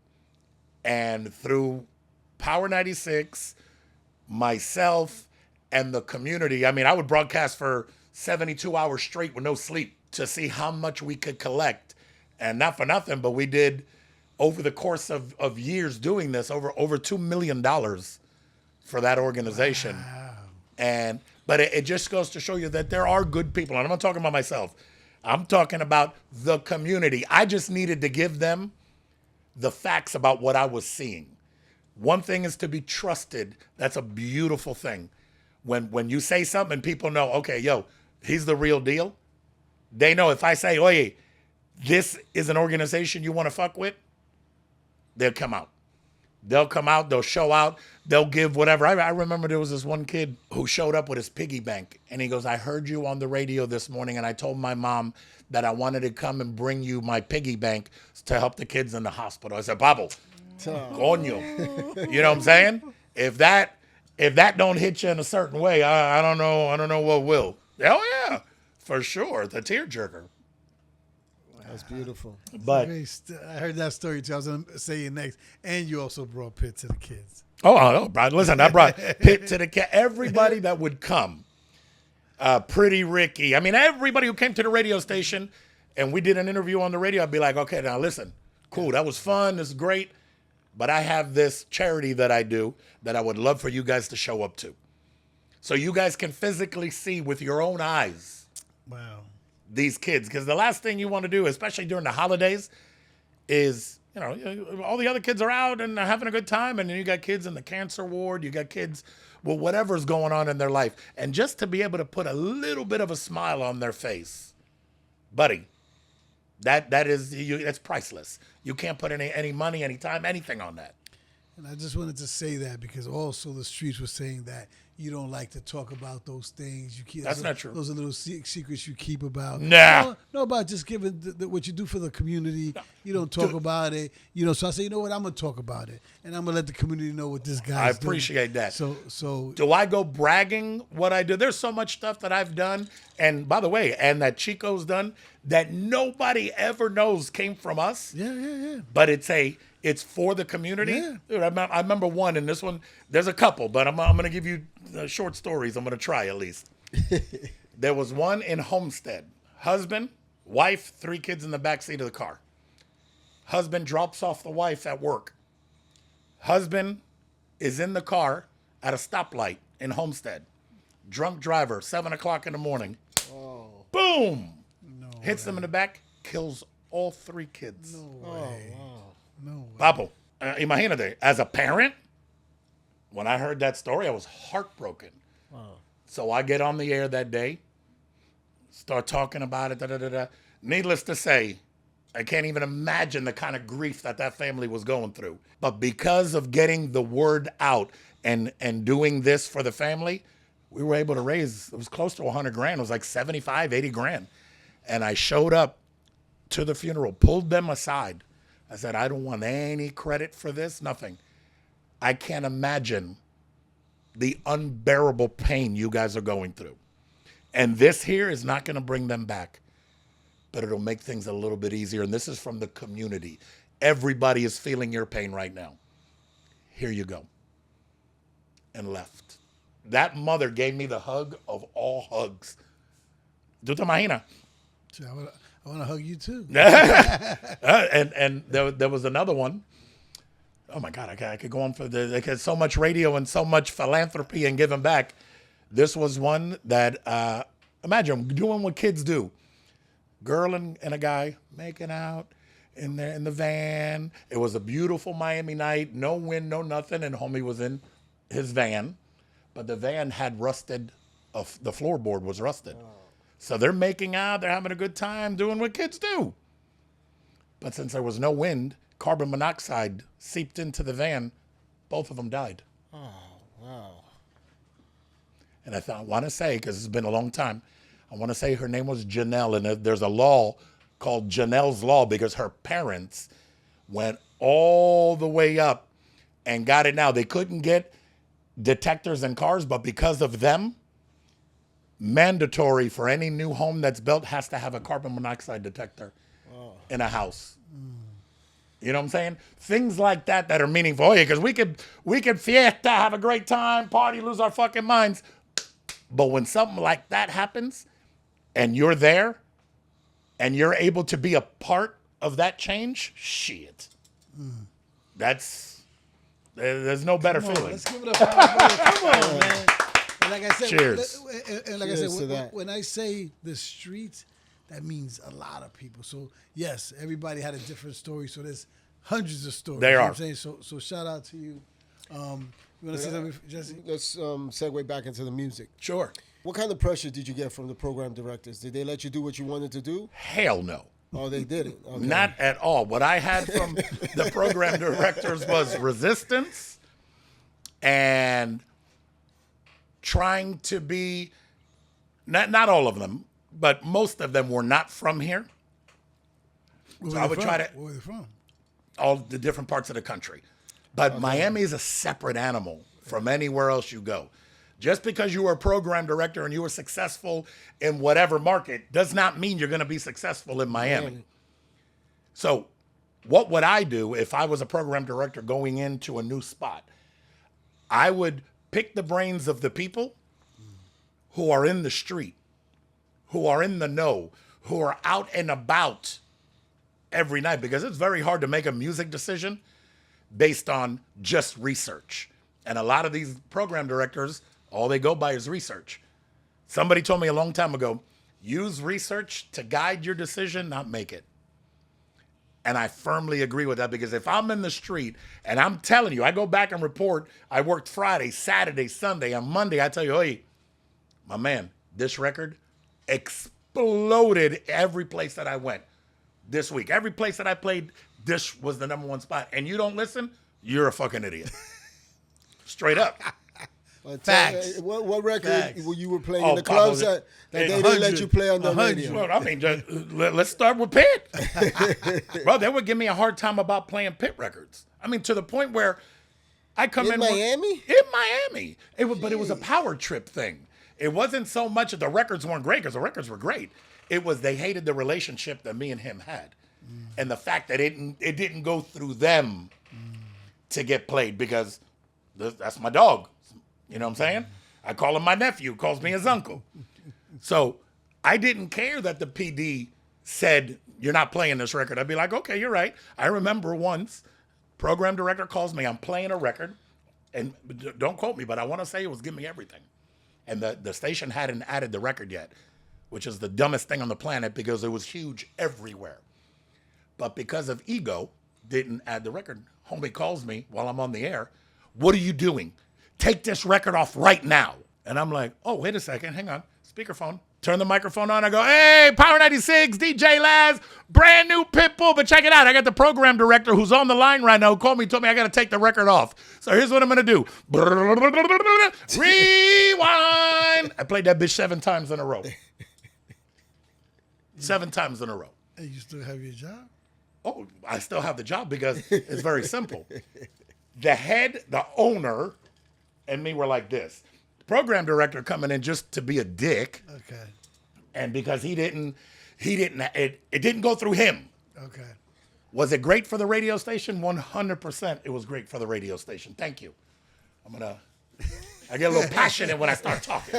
And through Power 96, myself, and the community, I mean, I would broadcast for 72 hours straight with no sleep to see how much we could collect. And not for nothing, but we did, over the course of years doing this, over $2 million for that organization. Wow. But it just goes to show you that there are good people. And I'm not talking about myself. I'm talking about the community. I just needed to give them the facts about what I was seeing. One thing is to be trusted. That's a beautiful thing. When you say something and people know, okay, yo, he's the real deal. They know if I say, oye, this is an organization you want to fuck with, they'll come out. They'll come out, they'll show out, they'll give whatever. I remember there was this one kid who showed up with his piggy bank, and he goes, I heard you on the radio this morning, and I told my mom that I wanted to come and bring you my piggy bank to help the kids in the hospital. I said, Pablo, coño. You know what I'm saying? If that don't hit you in a certain way, I don't know what will. Oh yeah, for sure. The tearjerker. That's beautiful. But I heard that story too. I was going to say it next. And you also brought Pitt to the kids. Oh, listen, I brought Pitt to the kids. Everybody that would come. Pretty Ricky. I mean, everybody who came to the radio station and we did an interview on the radio, I'd be like, okay, now listen, cool. That was fun. This is great. But I have this charity that I do that I would love for you guys to show up to. So you guys can physically see with your own eyes. Wow. These kids, because the last thing you want to do, especially during the holidays, is, all the other kids are out and having a good time, and then you got kids in the cancer ward, you got kids, well, whatever's going on in their life, and just to be able to put a little bit of a smile on their face, buddy, that's priceless. You can't put any money, any time, anything on that. And I just wanted to say that because also the streets were saying that you don't like to talk about those things. You keep That's not true. Those are little secrets you keep about. Nah. No, about just giving what you do for the community. You don't talk about it. So I say, you know what? I'm gonna talk about it, and I'm gonna let the community know what this guy's doing. I appreciate that. So do I go bragging what I do? There's so much stuff that I've done, and by the way, and that Chico's done that nobody ever knows came from us. Yeah. But it's for the community. Yeah. Dude, I remember one, and this one, there's a couple, but I'm going to give you short stories. I'm going to try at least. There was one in Homestead. Husband, wife, 3 kids in the backseat of the car. Husband drops off the wife at work. Husband is in the car at a stoplight in Homestead. Drunk driver, 7 o'clock in the morning. Oh. Boom! Hits them in the back, kills all 3 kids. No way. No way. Papo, imagínate, as a parent, when I heard that story, I was heartbroken. Wow. So I get on the air that day, start talking about it, Needless to say, I can't even imagine the kind of grief that family was going through. But because of getting the word out and doing this for the family, we were able to raise, it was close to 100 grand. It was like 75, 80 grand. And I showed up to the funeral, pulled them aside. I said, I don't want any credit for this, nothing. I can't imagine the unbearable pain you guys are going through. And this here is not going to bring them back, but it'll make things a little bit easier. And this is from the community. Everybody is feeling your pain right now. Here you go. And left. That mother gave me the hug of all hugs. ¿Tú te imaginas? I want to hug you too. and there was another one. Oh my God, I could go on for there's so much radio and so much philanthropy and giving back. This was one that imagine doing what kids do. Girl and a guy making out in the van. It was a beautiful Miami night, no wind, no nothing, and homie was in his van, but the van had rusted. The floorboard was rusted. Oh. So they're making out, they're having a good time, doing what kids do. But since there was no wind, carbon monoxide seeped into the van. Both of them died. Oh, wow. And I want to say, because it's been a long time, I want to say her name was Janelle, and there's a law called Janelle's Law because her parents went all the way up and got it now. They couldn't get detectors in cars, but because of them, mandatory for any new home that's built has to have a carbon monoxide detector in a house. You know what I'm saying? Things like that are meaningful. Oh yeah, because we could fiesta, have a great time, party, lose our fucking minds. But when something like that happens and you're there and you're able to be a part of that change, shit. There's no better feeling. Let's give it up. Come on, man. And like I said, cheers. And like Cheers I said, when I say the streets, that means a lot of people. So yes, everybody had a different story. So there's hundreds of stories. There you know are. what I'm saying? So shout out to you. You want to say something, Jessy? Let's segue back into the music. Sure. What kind of pressure did you get from the program directors? Did they let you do what you wanted to do? Hell no. Oh, they didn't. Okay. Not at all. What I had from the program directors was resistance and trying to be, not all of them, but most of them were not from here. Where So I would try to, Where are they from? all the different parts of the country. But Miami is a separate animal from anywhere else you go. Just because you were a program director and you were successful in whatever market does not mean you're going to be successful in Miami. So what would I do if I was a program director going into a new spot? I would pick the brains of the people who are in the street, who are in the know, who are out and about every night, because it's very hard to make a music decision based on just research. And a lot of these program directors, all they go by is research. Somebody told me a long time ago, use research to guide your decision, not make it. And I firmly agree with that, because if I'm in the street and I'm telling you, I go back and report, I worked Friday, Saturday, Sunday, and Monday, I tell you, hey, my man, this record exploded every place that I went this week. Every place that I played, this was the #1 spot. And you don't listen, you're a fucking idiot. Straight up. Facts. What record Facts. you were playing Oh, in the clubs Pablo, that they didn't let you play on the 100. radio? Well, I mean, just, let's start with Pit. Bro, they would give me a hard time about playing Pit records. I mean, to the point where I come In in Miami? In Miami. But it was a power trip thing. It wasn't so much that the records weren't great, because the records were great. It was they hated the relationship that me and him had. And the fact that it didn't go through them to get played, because that's my dog. You know what I'm saying? I call him my nephew, calls me his uncle. So I didn't care that the PD said, you're not playing this record. I'd be like, okay, you're right. I remember once, program director calls me, I'm playing a record, and don't quote me, but I want to say it was Give Me Everything. And the station hadn't added the record yet, which is the dumbest thing on the planet because it was huge everywhere. But because of ego, didn't add the record. Homie calls me while I'm on the air. What are you doing? Take this record off right now. And I'm like, oh, wait a second. Hang on. Speakerphone. Turn the microphone on. I go, hey, Power 96, DJ Laz, brand new Pitbull. But check it out. I got the program director who's on the line right now who called me, told me I got to take the record off. So here's what I'm going to do. Rewind. I played that bitch 7 times in a row. 7 times in a row. And you still have your job? Oh, I still have the job because it's very simple. The head, the owner, and me were like this. The program director coming in just to be a dick. Okay. And because it didn't go through him. Okay. Was it great for the radio station? 100% it was great for the radio station. Thank you. I get a little passionate when I start talking.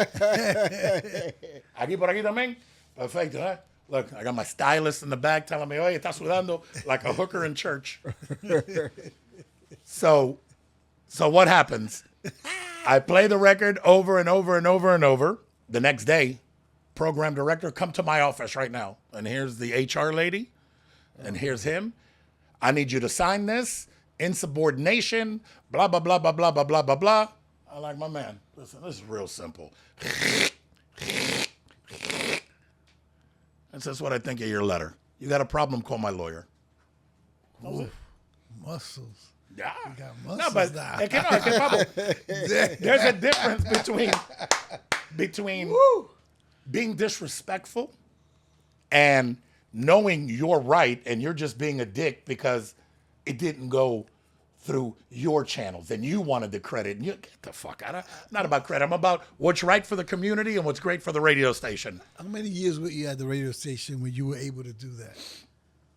Aquí por aquí también? Perfecto, huh? Look, I got my stylist in the back telling me, oye, estás sudando like a hooker in church. So what happens? I play the record over and over and over and over. The next day, program director, come to my office right now. And here's the HR lady. And here's him. I need you to sign this. Insubordination. Blah, blah, blah, blah, blah, blah, blah, blah, blah. I'm like, my man, listen, this is real simple. That's just what I think of your letter. You got a problem, call my lawyer. Muscles. Yeah. You got No, muscles but now. there's a difference between being disrespectful and knowing you're right and you're just being a dick because it didn't go through your channels and you wanted the credit. And you get the fuck out of. Not about credit. I'm about what's right for the community and what's great for the radio station. How many years were you at the radio station when you were able to do that?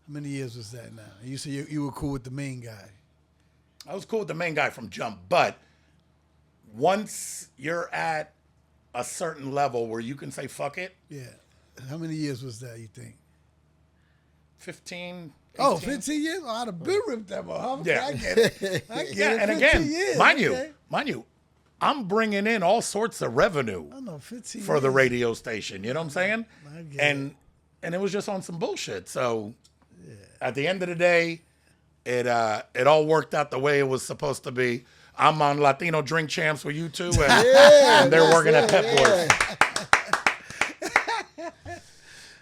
How many years was that now? You said you were cool with the main guy. I was cool with the main guy from jump, but once you're at a certain level where you can say fuck it. Yeah. How many years was that, you think? 15. 18. Oh, 15 years? Oh, I'd have been ripped that motherfucker. Yeah. I get it. I get it. And 15 again, years. mind Okay. you, I'm bringing in all sorts of revenue I know, 15 for the years. radio station. You know what I'm saying? I get And it was just on some bullshit. So at the end of the day, it all worked out the way it was supposed to be. I'm on Latino Drink Champs with you two, and they're working at Pep Boys.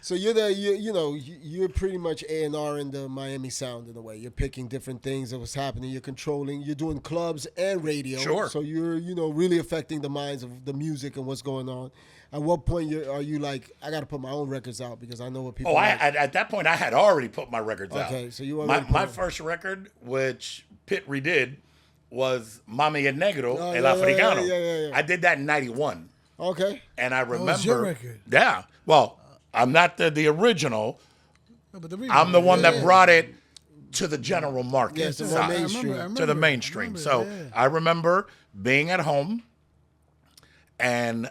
So you're pretty much A&R in the Miami sound in a way. You're picking different things that was happening. You're controlling. You're doing clubs and radio. Sure. So you're really affecting the minds of the music and what's going on. At what point are you like, I got to put my own records out because I know what people. Oh, like. at that point I had already put my records out. Okay, so you already my first record, which Pitt redid, was Mami El Negro, Oh, El yeah, Africano. yeah. I did that in '91. Okay. And I remember. was your record? Yeah. Well, I'm not the original. No, but the I'm the one that brought it to the general market. Yeah, to the side, mainstream. I remember to the it. mainstream. I So remember it, I remember being at home and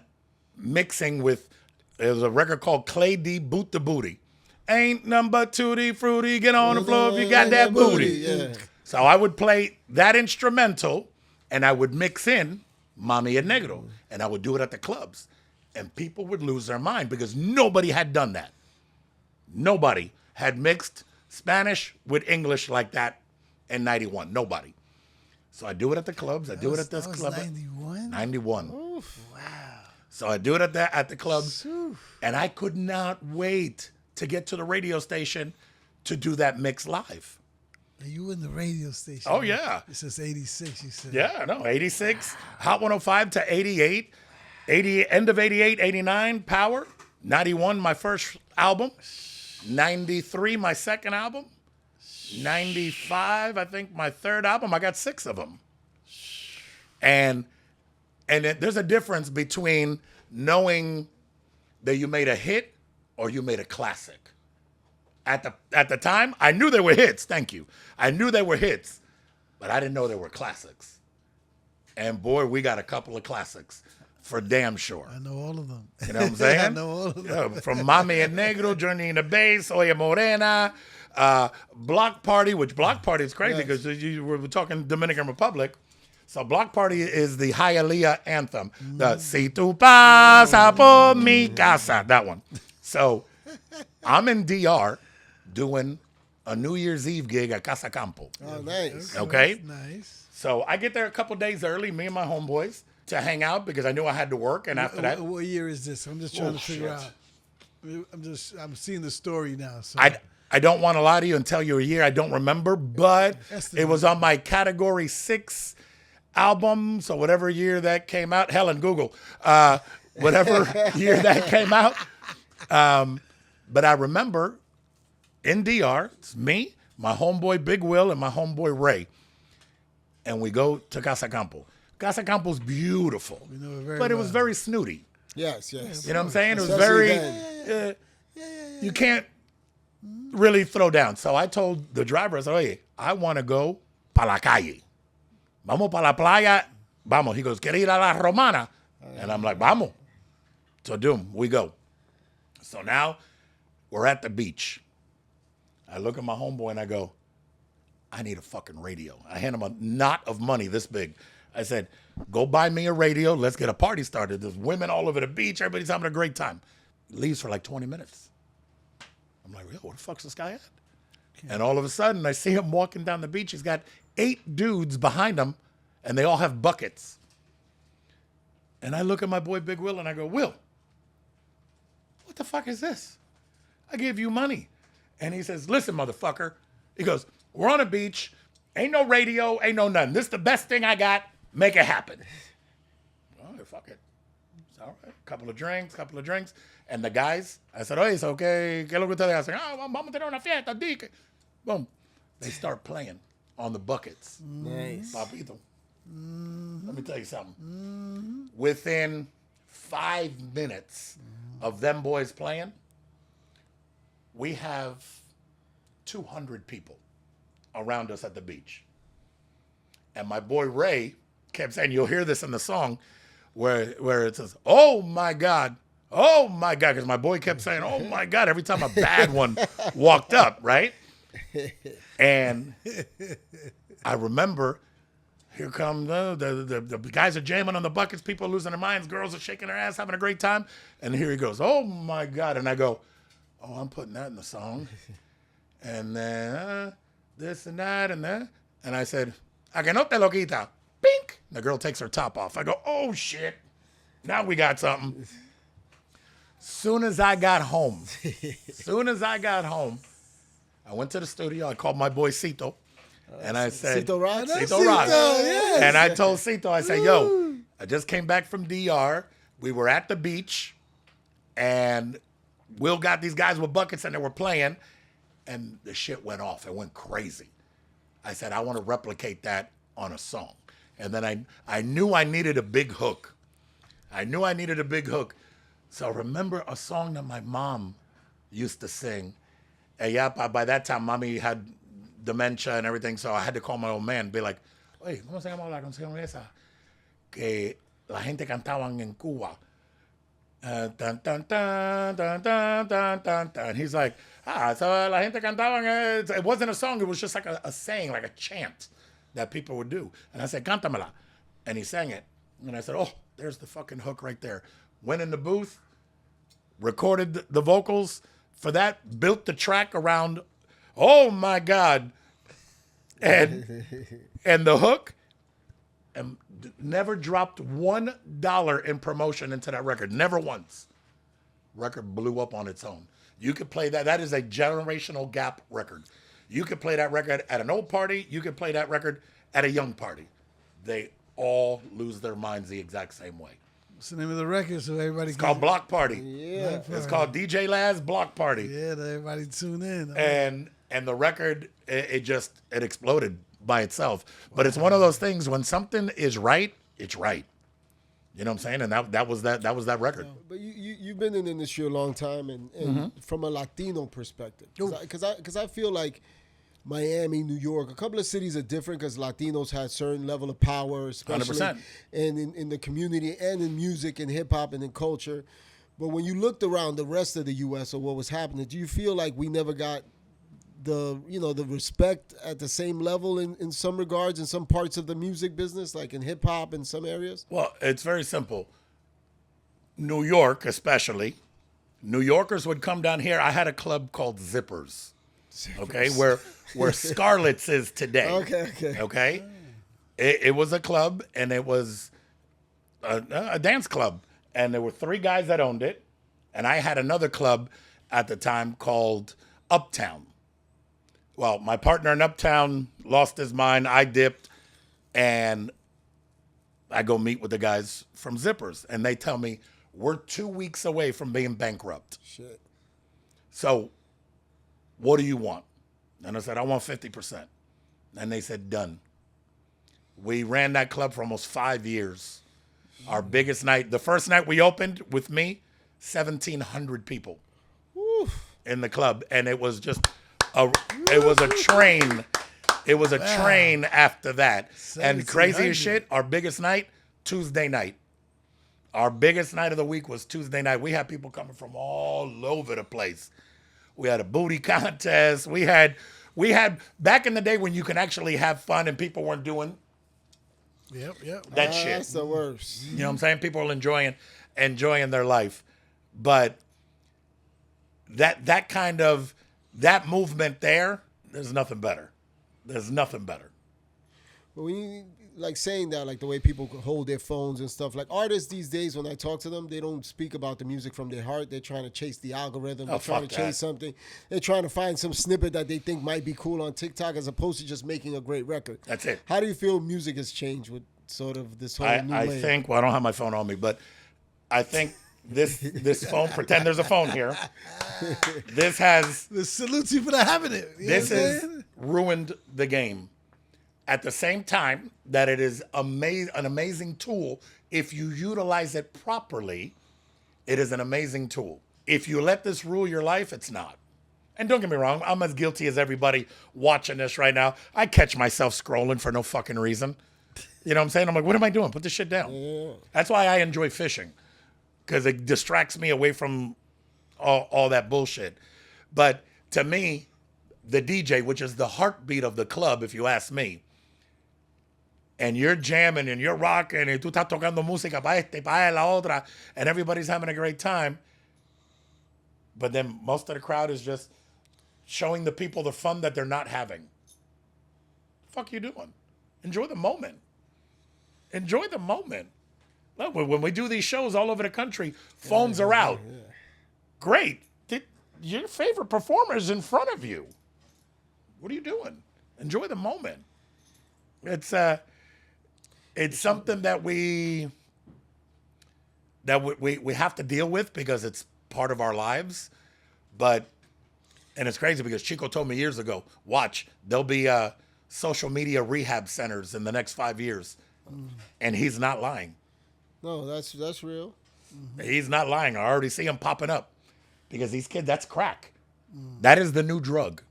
mixing with, there was a record called Clay D Boot the Booty. Ain't number tutti fruity, get on the floor if you got that booty. Yeah. So I would play that instrumental and I would mix in Mami El Negro and I would do it at the clubs. And people would lose their mind because nobody had done that. Nobody had mixed Spanish with English like that in '91. Nobody. So I do it at the clubs. I do it at this club. 91? 91. Oof. Wow. So I do it at the clubs. And I could not wait to get to the radio station to do that mix live. You in the radio station. Oh, yeah. Since 86, you said. Yeah, no, 86, Hot 105 to 88, end of 88, 89, Power, 91, my first album, 93, my second album, 95, I think my third album. I got 6 of them. And there's a difference between knowing that you made a hit or you made a classic. At the time, I knew they were hits. Thank you. I knew they were hits, but I didn't know they were classics. And boy, we got a couple of classics for damn sure. I know all of them. You know what I'm saying? I know all of them. Yeah, from Mami and Negro, Journey in the Bass, Oye Morena, Block Party, which Block Party is crazy because we're talking Dominican Republic. So Block Party is the Hialeah anthem. The Si tu pasa por mi casa, that one. So I'm in DR doing a New Year's Eve gig at Casa Campo. Oh, nice. Okay? That's nice. So I get there a couple days early, me and my homeboys, to hang out because I knew I had to work. And after that, What year is this? I'm just trying to figure shit. out. I'm seeing the story now. So I don't want to lie to you and tell you a year. I don't remember, but it was on my Category 6 album. So whatever year that came out, hell, and Google, whatever year that came out. But I remember in DR, it's me, my homeboy Big Will, and my homeboy Ray. And we go to Casa Campo. Casa Campo's beautiful, We know it very but it was well. very snooty. Yes, yes. You know what I'm saying? It was Especially very, then. you can't really throw down. So I told the driver, I said, oye, I want to go pa la calle. Vamos pa la playa. Vamos. He goes, ¿Quieres ir a la Romana? And I'm like, vamos. So doom, we go. So now we're at the beach. I look at my homeboy and I go, I need a fucking radio. I hand him a knot of money this big. I said, go buy me a radio. Let's get a party started. There's women all over the beach. Everybody's having a great time. Leaves for like 20 minutes. I'm like, yo, where the fuck's this guy at? And all of a sudden, I see him walking down the beach. He's got 8 dudes behind him, and they all have buckets. And I look at my boy Big Will, and I go, Will, what the fuck is this? I gave you money. And he says, listen, motherfucker. He goes, we're on a beach. Ain't no radio. Ain't no nothing. This is the best thing I got. Make it happen. All right, fuck it. It's all right. Couple of drinks. And the guys, I said, oye, it's okay. ¿Qué es lo que ustedes hacen? Vamos a tener una fiesta, dique. Boom. They start playing on the buckets. Nice. Papito. Let me tell you something. Within 5 minutes of them boys playing, we have 200 people around us at the beach. And my boy Ray kept saying, you'll hear this in the song where it says, oh my God, because my boy kept saying, oh my God, every time a bad one walked up, right? And I remember, here come the guys are jamming on the buckets, people are losing their minds, girls are shaking their ass, having a great time. And here he goes, oh my God. And I go, oh, I'm putting that in the song. And then this and that and that. And I said, a que no te lo quita. Pink. The girl takes her top off. I go, oh shit. Now we got something. Soon as I got home, I went to the studio. I called my boy Cito. And I said, Cito Rocks? Cito Rocks. yes. And I told Cito, I said, yo, I just came back from DR. We were at the beach. And Will got these guys with buckets and they were playing. And the shit went off. It went crazy. I said, I want to replicate that on a song. And then I knew I needed a big hook. So I remember a song that my mom used to sing. And by that time, mommy had dementia and everything, so I had to call my old man and be like, oye, ¿cómo se llama la canción esa? Que la gente cantaban en Cuba. Tan, tan, tan, tan, tan, tan, tan, tan. He's like, so la gente cantaban. It wasn't a song, it was just like a saying, like a chant that people would do. And I said, cántamela. And he sang it. And I said, oh, there's the fucking hook right there. Went in the booth, recorded the vocals for that, built the track around, oh my God. And the hook, and never dropped $1 in promotion into that record. Never once. Record blew up on its own. You could play that. That is a generational gap record. You could play that record at an old party. You could play that record at a young party. They all lose their minds the exact same way. What's the name of the record? So everybody. It's called Block Party. Yeah. It's called DJ Laz Block Party. Yeah, everybody tune in. And the record, it exploded by itself. But it's one of those things when something is right, it's right. You know what I'm saying? And that was that record. But you've been in the industry a long time, and from a Latino perspective, because I feel like Miami, New York, a couple of cities are different because Latinos had certain level of power, especially 100%. in the community and in music and hip hop and in culture. But when you looked around the rest of the U.S. or what was happening, do you feel like we never got the respect at the same level in some regards in some parts of the music business, like in hip hop in some areas? Well, it's very simple. New York, especially, New Yorkers would come down here. I had a club called Zippers. Okay, where Scarlett's is today. Okay. It was a club, and it was a dance club, and there were 3 guys that owned it, and I had another club at the time called Uptown. Well, my partner in Uptown lost his mind. I dipped, and I go meet with the guys from Zippers, and they tell me we're 2 weeks away from being bankrupt. Shit. So, what do you want? And I said, I want 50%. And they said, done. We ran that club for almost 5 years. Our biggest night, the first night we opened with me, 1,700 people in the club. And it was just, it was a train. It was a train after that. And crazy as shit, our biggest night, Tuesday night. Our biggest night of the week was Tuesday night. We had people coming from all over the place. We had a booty contest. We had back in the day when you can actually have fun and people weren't doing that shit. That's the worst. You know what I'm saying? People are enjoying their life. But that movement there's nothing better. There's nothing better. But when you like saying that, like the way people hold their phones and stuff, like artists these days, when I talk to them, they don't speak about the music from their heart. They're trying to chase the algorithm. They're trying to chase something. They're trying to find some snippet that they think might be cool on TikTok as opposed to just making a great record. That's it. How do you feel music has changed with sort of this whole new I wave? think, well, I don't have my phone on me, but I think this phone, pretend there's a phone here. This has... The salute you for not having it. This has ruined the game. At the same time that it is an amazing tool, if you utilize it properly, it is an amazing tool. If you let this rule your life, it's not. And don't get me wrong, I'm as guilty as everybody watching this right now. I catch myself scrolling for no fucking reason. You know what I'm saying? I'm like, what am I doing? Put this shit down. Yeah. That's why I enjoy fishing, because it distracts me away from all that bullshit. But to me, the DJ, which is the heartbeat of the club, if you ask me, and you're jamming and you're rocking and tú estás tocando música para este, para la otra, and everybody's having a great time. But then most of the crowd is just showing the people the fun that they're not having. The fuck you doing? Enjoy the moment. Enjoy the moment. Look, when we do these shows all over the country, phones are out. Yeah. Great. Your favorite performer is in front of you. What are you doing? Enjoy the moment. It's something that we have to deal with because it's part of our lives. And it's crazy because Chico told me years ago, watch, there'll be social media rehab centers in the next 5 years. And he's not lying. No, that's real. Mm-hmm. He's not lying. I already see him popping up because these kids, that's crack. That is the new drug.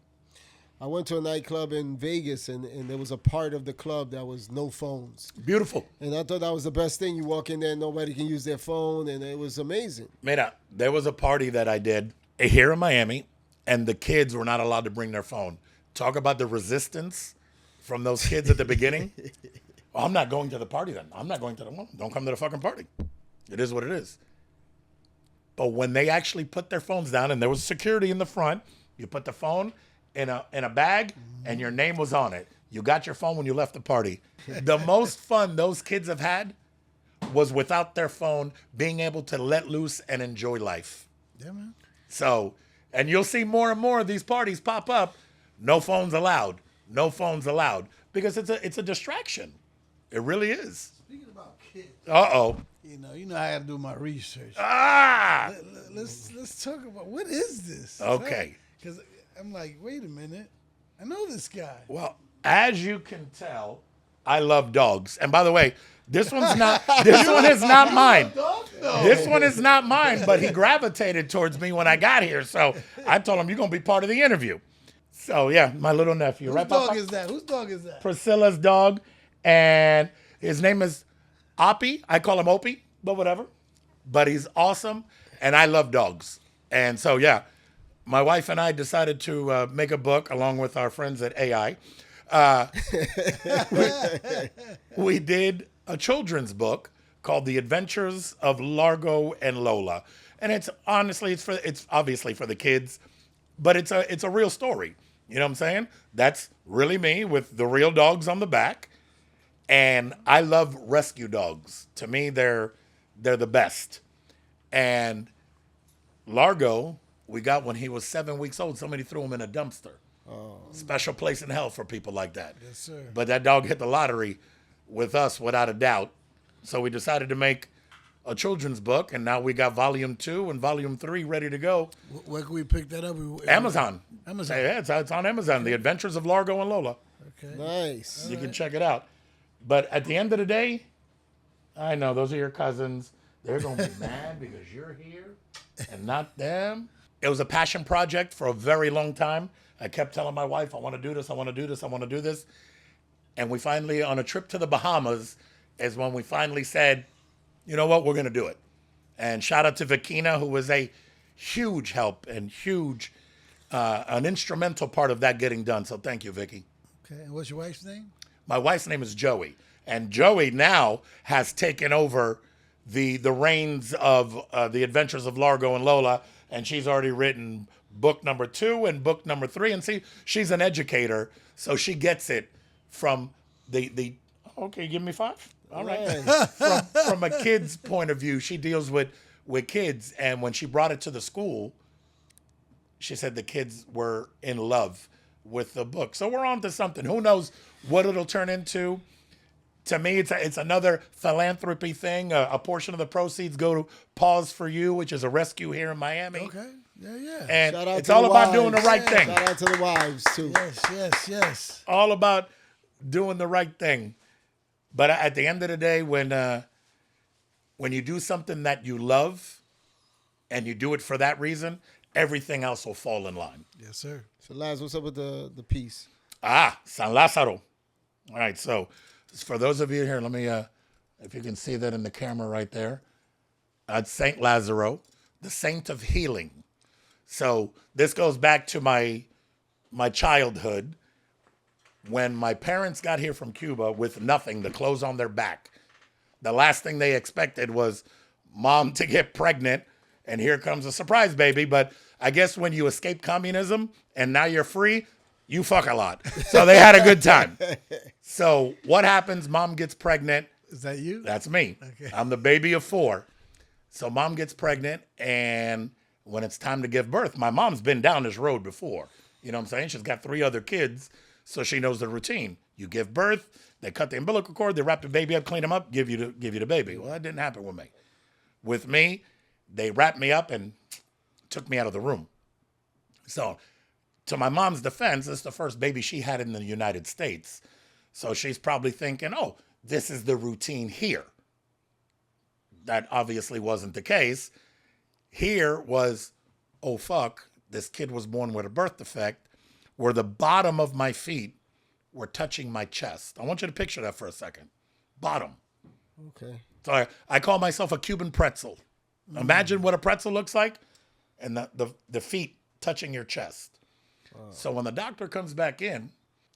I went to a nightclub in Vegas, and there was a part of the club that was no phones. Beautiful. And I thought that was the best thing. You walk in there, nobody can use their phone, and it was amazing. Mira, there was a party that I did here in Miami, and the kids were not allowed to bring their phone. Talk about the resistance from those kids at the beginning. Well, I'm not going to the party then. I'm not going to the one. Don't come to the fucking party. It is what it is. But when they actually put their phones down, and there was security in the front, you put the phone in a bag, and your name was on it. You got your phone when you left the party. The most fun those kids have had was without their phone, being able to let loose and enjoy life. Yeah, man. So, and you'll see more and more of these parties pop up No phones allowed. No phones allowed. Because it's a distraction. It really is. Speaking about kids, Uh-oh. you know I got to do my research. Ah! Let's talk about what is this? Okay. Because I'm like, wait a minute, I know this guy. Well, as you can tell, I love dogs. And by the way, this one is not mine. This one is not mine, but he gravitated towards me when I got here. So I told him, you're going to be part of the interview. So, yeah, my little nephew. Whose Right, dog Papa? is that? Whose dog is that? Priscilla's dog. And his name is Oppie. I call him Opie, but whatever. But he's awesome. And I love dogs. And so, yeah, my wife and I decided to make a book along with our friends at AI. We did a children's book called The Adventures of Largo and Lola. And it's obviously for the kids, but it's a real story. You know what I'm saying? That's really me with the real dogs on the back. And I love rescue dogs. To me, they're the best. And Largo, we got when he was 7 weeks old. Somebody threw him in a dumpster. Oh. Special place in hell for people like that. Yes, sir. But that dog hit the lottery with us without a doubt. So we decided to make a children's book, and now we got volume 2 and volume 3 ready to go. Where can we pick that up? Amazon. Amazon. Yeah, it's on Amazon. The Adventures of Largo and Lola. Okay. Nice. You can check it out. But at the end of the day, I know those are your cousins. They're going to be mad because you're here and not them. It was a passion project for a very long time. I kept telling my wife, I want to do this, I want to do this, I want to do this. And we finally, on a trip to the Bahamas, is when we finally said, you know what, we're going to do it. And shout out to Vikina, who was a huge help and an instrumental part of that getting done. So thank you, Vicky. Okay, and what's your wife's name? My wife's name is Joey. And Joey now has taken over the reins of The Adventures of Largo and Lola. And she's already written book number 2 and book number 3. And see, she's an educator, so she gets it from the okay, give me 5. All right. From a kid's point of view, she deals with kids. And when she brought it to the school, she said the kids were in love with the book. So we're on to something. Who knows what it'll turn into? To me, it's another philanthropy thing. A portion of the proceeds go to Paws for You, which is a rescue here in Miami. Okay. Yeah. And Shout out it's to all the about doing the wives. right thing. Shout out to the wives, too. Yes. All about doing the right thing. But at the end of the day, when you do something that you love and you do it for that reason, everything else will fall in line. Yes, sir. So, Laz, what's up with the piece? San Lázaro. All right, so for those of you here, let me, if you can see that in the camera right there, that's Saint Lazaro, the saint of healing. So this goes back to my childhood when my parents got here from Cuba with nothing, the clothes on their back. The last thing they expected was mom to get pregnant, and here comes a surprise baby. But I guess when you escape communism and now you're free, you fuck a lot. So they had a good time. So what happens? Mom gets pregnant. Is that you? That's me. Okay. I'm the baby of 4. So mom gets pregnant, and when it's time to give birth, my mom's been down this road before. You know what I'm saying? She's got 3 other kids, so she knows the routine. You give birth, they cut the umbilical cord, they wrap the baby up, clean him up, give you the baby. Well, that didn't happen with me. With me, they wrapped me up and took me out of the room. So to my mom's defense, this is the first baby she had in the United States. So she's probably thinking, oh, this is the routine here. That obviously wasn't the case. Here was, oh, fuck, this kid was born with a birth defect where the bottom of my feet were touching my chest. I want you to picture that for a second. Bottom. Okay. So I call myself a Cuban pretzel. Imagine what a pretzel looks like and the feet touching your chest. Wow. So when the doctor comes back in,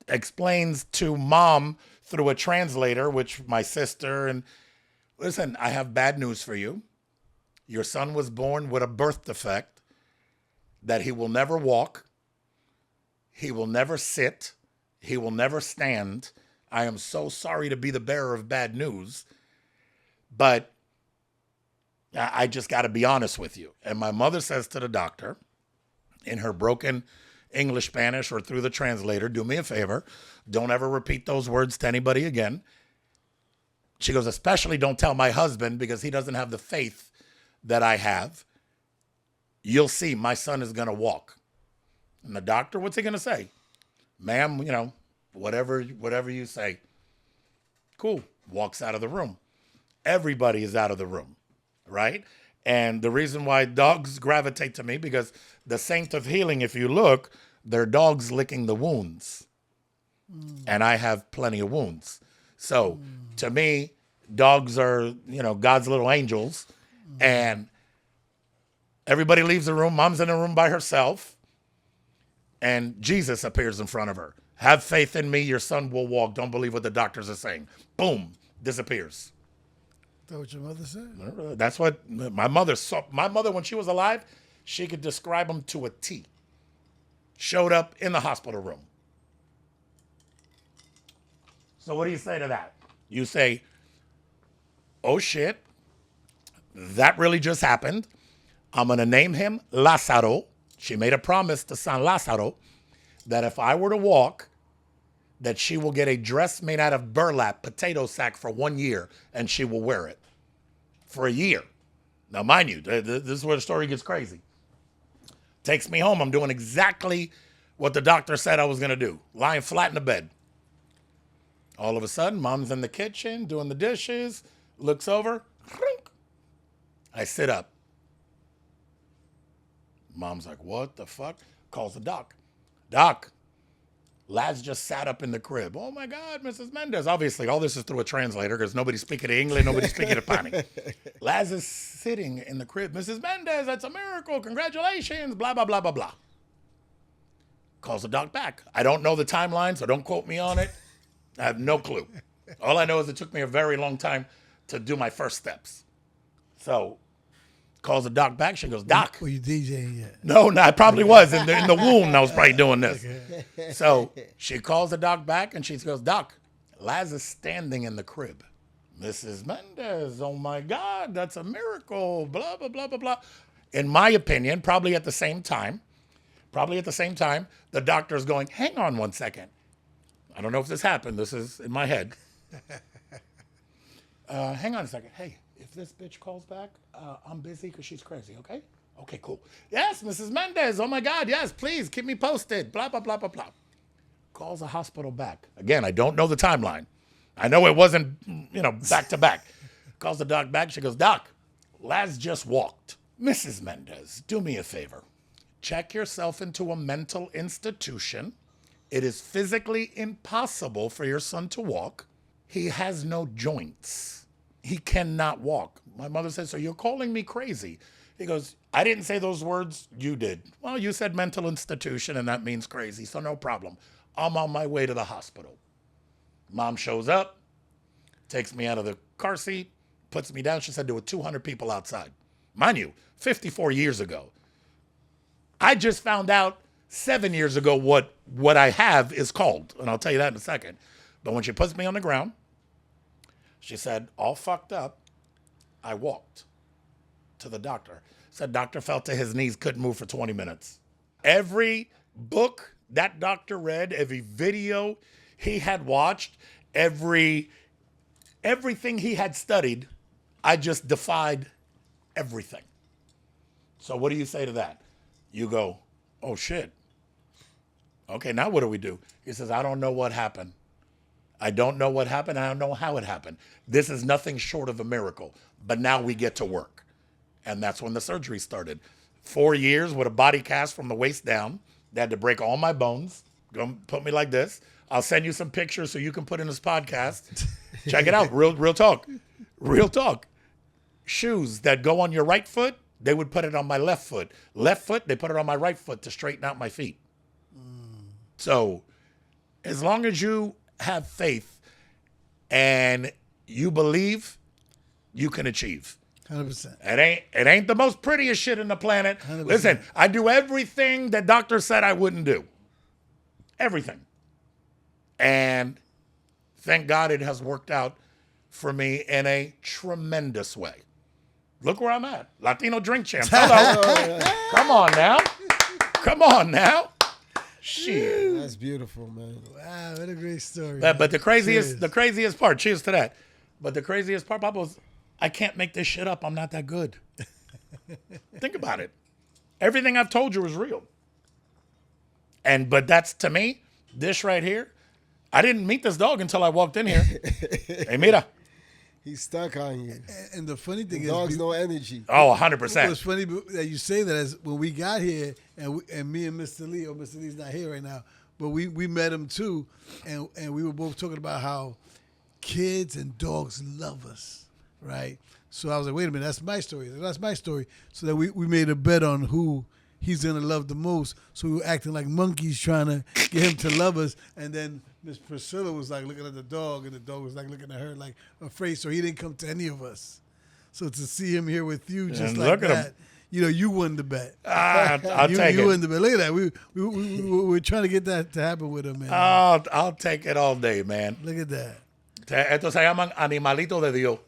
explains to mom through a translator, which my sister, and listen, I have bad news for you. Your son was born with a birth defect that he will never walk. He will never sit. He will never stand. I am so sorry to be the bearer of bad news, but I just got to be honest with you. And my mother says to the doctor, in her broken English, Spanish, or through the translator, do me a favor. Don't ever repeat those words to anybody again. She goes, especially don't tell my husband because he doesn't have the faith that I have. You'll see my son is going to walk. And the doctor, what's he going to say? Ma'am, whatever you say. Cool. Walks out of the room. Everybody is out of the room, right? And the reason why dogs gravitate to me, because the saint of healing, if you look, they're dogs licking the wounds. And I have plenty of wounds. So to me, dogs are, God's little angels. And everybody leaves the room. Mom's in the room by herself. And Jesus appears in front of her. Have faith in me. Your son will walk. Don't believe what the doctors are saying. Boom. Disappears. Is that what your mother said? That's what my mother saw. My mother, when she was alive, she could describe him to a T. Showed up in the hospital room. So what do you say to that? You say, oh shit, that really just happened. I'm going to name him Lázaro. She made a promise to San Lázaro that if I were to walk, that she will get a dress made out of burlap, potato sack for 1 year, and she will wear it for a year. Now, mind you, this is where the story gets crazy. Takes me home. I'm doing exactly what the doctor said I was going to do, lying flat in the bed. All of a sudden, mom's in the kitchen doing the dishes, looks over. I sit up. Mom's like, what the fuck? Calls the doc. Doc, Laz just sat up in the crib. Oh my God, Mrs. Mendez. Obviously, all this is through a translator because nobody's speaking English, nobody's speaking Hispanic. Laz is sitting in the crib. Mrs. Mendez, that's a miracle. Congratulations. Blah, blah, blah, blah, blah. Calls the doc back. I don't know the timeline, so don't quote me on it. I have no clue. All I know is it took me a very long time to do my first steps. So, calls the doc back. She goes, Doc. Were you DJing yet? No, I probably was. In the womb, I was probably doing this. Okay. So, she calls the doc back, and she goes, Doc, Laz is standing in the crib. Mrs. Mendez, oh my God, that's a miracle, blah, blah, blah, blah, blah. In my opinion, probably at the same time, the doctor's going, hang on 1 second. I don't know if this happened. This is in my head. Hang on a second. Hey, if this bitch calls back, I'm busy because she's crazy, okay? Okay, cool. Yes, Mrs. Mendez. Oh, my God. Yes, please keep me posted. Blah, blah, blah, blah, blah. Calls the hospital back. Again, I don't know the timeline. I know it wasn't, back to back. Calls the doc back. She goes, Doc, Laz just walked. Mrs. Mendez, do me a favor. Check yourself into a mental institution. It is physically impossible for your son to walk. He has no joints. He cannot walk. My mother said, so you're calling me crazy? He goes, I didn't say those words. You did. Well, you said mental institution, and that means crazy, so no problem. I'm on my way to the hospital. Mom shows up, takes me out of the car seat, puts me down. She said there were 200 people outside. Mind you, 54 years ago. I just found out 7 years ago what I have is called, and I'll tell you that in a second. But when she puts me on the ground, she said, all fucked up, I walked to the doctor. Said doctor fell to his knees, couldn't move for 20 minutes. Every book that doctor read, every video he had watched, everything he had studied, I just defied everything. So what do you say to that? You go, oh shit. Okay, now what do we do? He says, I don't know what happened. I don't know what happened. I don't know how it happened. This is nothing short of a miracle. But now we get to work. And that's when the surgery started. 4 years with a body cast from the waist down. They had to break all my bones. Go put me like this. I'll send you some pictures so you can put in this podcast. Check it out. Real talk. Real talk. Shoes that go on your right foot, they would put it on my left foot. Left foot, they put it on my right foot to straighten out my feet. So as long as you have faith and you believe, you can achieve. 100%. It ain't the most prettiest shit in the planet. 100%. Listen, I do everything that doctor said I wouldn't do. Everything. And thank God it has worked out for me in a tremendous way. Look where I'm at. Latino Drink Champs. Hello. Come on now. Come on now. Shit. That's beautiful, man. Wow, what a great story. But the Cheers. craziest part, cheers to that. But the craziest part, Papa, was I can't make this shit up. I'm not that good. Think about it. Everything I've told you is real. But that's, to me, this right here, I didn't meet this dog until I walked in here. Hey, mira. He's stuck on you. And the funny thing Dog's is, no energy. Oh, 100%. what's funny that you say that is when we got here and me and Mr. Lee's not here right now, but we met him too, and we were both talking about how kids and dogs love us, right? So I was like, wait a minute, that's my story. That's my story. So then we made a bet on who he's gonna love the most. So we were acting like monkeys trying to get him to love us, and then Miss Priscilla was like looking at the dog, and the dog was like looking at her like afraid. So he didn't come to any of us. So to see him here with you, just And like look at that, him. you know, you won the bet. I'll take You it. won the bet. Look at that. We're trying to get that to happen with him, man. I'll take it all day, man. Look at that. Esto se llaman animalito de Dios.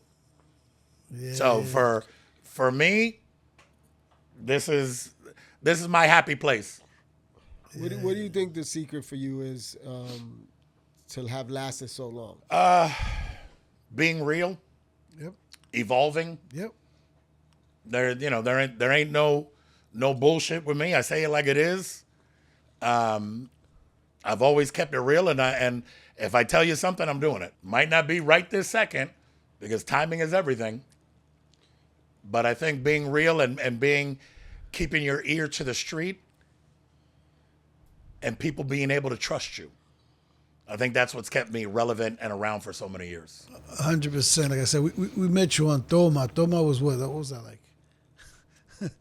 Yeah. So for me, this is my happy place. What do you think the secret for you is to have lasted so long? Being real, Yep. evolving. Yep. There ain't no bullshit with me. I say it like it is. I've always kept it real, and if I tell you something, I'm doing it. Might not be right this second, because timing is everything. But I think being real and keeping your ear to the street and people being able to trust you. I think that's what's kept me relevant and around for so many years. 100%. Like I said, we met you on Toma. Toma was what? What was that like?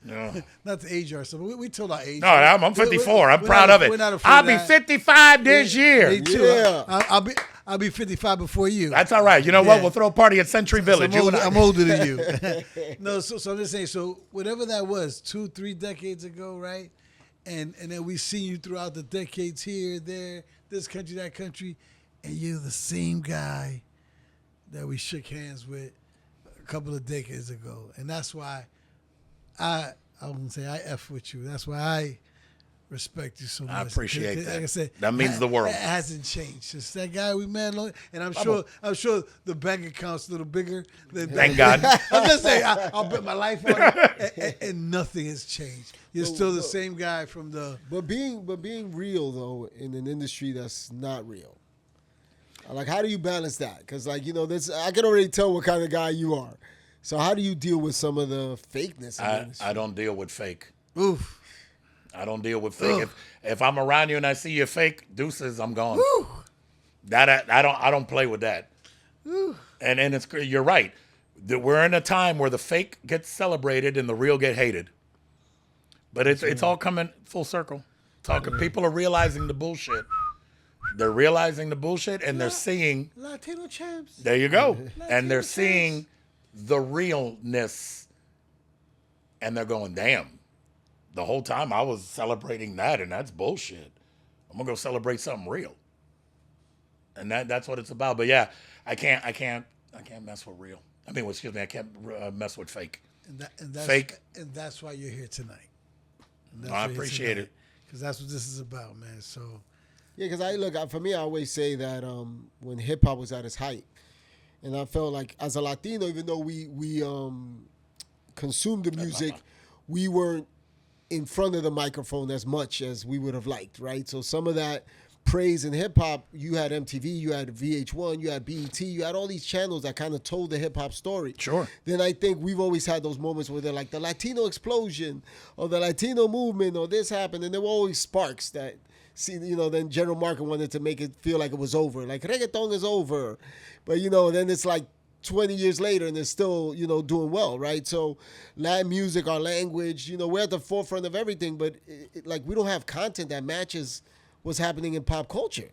Yeah. Not to age ourselves, but we told our age. No, I'm 54. I'm we're proud not- of it. we're not afraid I'll of be that. 55 this year. Me too. Yeah. I'll be 55 before you. That's all right. You know what? Yeah. We'll throw a party at Century Village. You and I. I'm older than you. No, so I'm just saying. So whatever that was, 2-3 decades ago, right? And then we seen you throughout the decades here, there, this country, that country, and you're the same guy that we shook hands with a couple of decades ago, and that's why I wouldn't say I F with you. That's why I respect you so much. I appreciate that. Like I said, That means the world. It hasn't changed. It's that guy we met, and I'm sure the bank account's a little bigger. Thank God. I'm just saying, I'll bet my life on it, and nothing has changed. You're still the same guy from the. But being real though in an industry that's not real. Like, how do you balance that? Because this I can already tell what kind of guy you are. So how do you deal with some of the fakeness in the industry? I don't deal with fake. Oof. I don't deal with fake. If I'm around you and I see you fake, deuces, I'm gone. Woo. That I don't play with that. Woo. And you're right. We're in a time where the fake gets celebrated and the real get hated. But it's all coming full circle. People are realizing the bullshit. They're realizing the bullshit, and they're seeing. Latino Champs. There you go. And they're Champs. seeing the realness, and they're going, damn. The whole time I was celebrating that, and that's bullshit. I'm gonna go celebrate something real. And that's what it's about. But yeah, I can't mess with real. I can't mess with fake. And that's Fake. And that's why you're here tonight. I appreciate it. Because that's what this is about, man. So. Yeah, because for me, I always say that when hip hop was at its height, and I felt like as a Latino, even though we consumed the music, we weren't in front of the microphone as much as we would have liked, right? So some of that praise in hip hop, you had MTV, you had VH1, you had BET, you had all these channels that kind of told the hip hop story. Sure. Then I think we've always had those moments where they're like the Latino explosion or the Latino movement or this happened, and there were always sparks that. Then General Market wanted to make it feel like it was over. Like, reggaeton is over. But, then it's like 20 years later and they're still, doing well, right? So Latin music, our language, we're at the forefront of everything. But, we don't have content that matches what's happening in pop culture.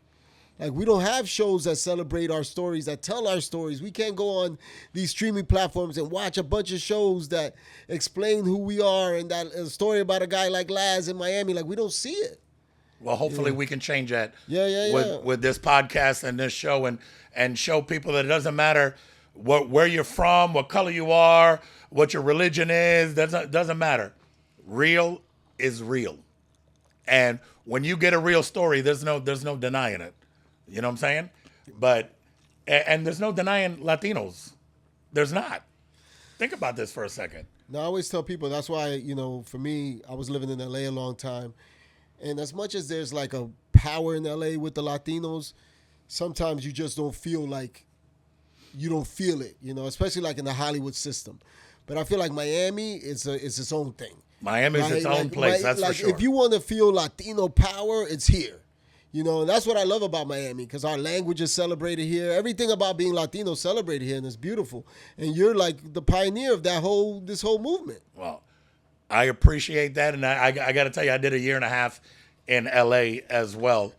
Like, we don't have shows that celebrate our stories, that tell our stories. We can't go on these streaming platforms and watch a bunch of shows that explain who we are and that a story about a guy like Laz in Miami. Like, we don't see it. Well, hopefully we can change that. Yeah. With this podcast and this show, and show people that it doesn't matter where you're from, what color you are, what your religion is. Doesn't matter. Real is real, And when you get a real story, there's no denying it. You know what I'm saying? But and there's no denying Latinos. There's not. Think about this for a second. Now, I always tell people that's why, for me, I was living in LA a long time. And as much as there's like a power in LA with the Latinos, sometimes you just don't feel like you don't feel it, especially like in the Hollywood system. But I feel like Miami is its own thing. Miami is its own place, that's for sure. If you want to feel Latino power, it's here. And that's what I love about Miami, because our language is celebrated here. Everything about being Latino is celebrated here, and it's beautiful. And you're like the pioneer of this whole movement. Well, I appreciate that, and I got to tell you, I did a year and a half in L.A. as well,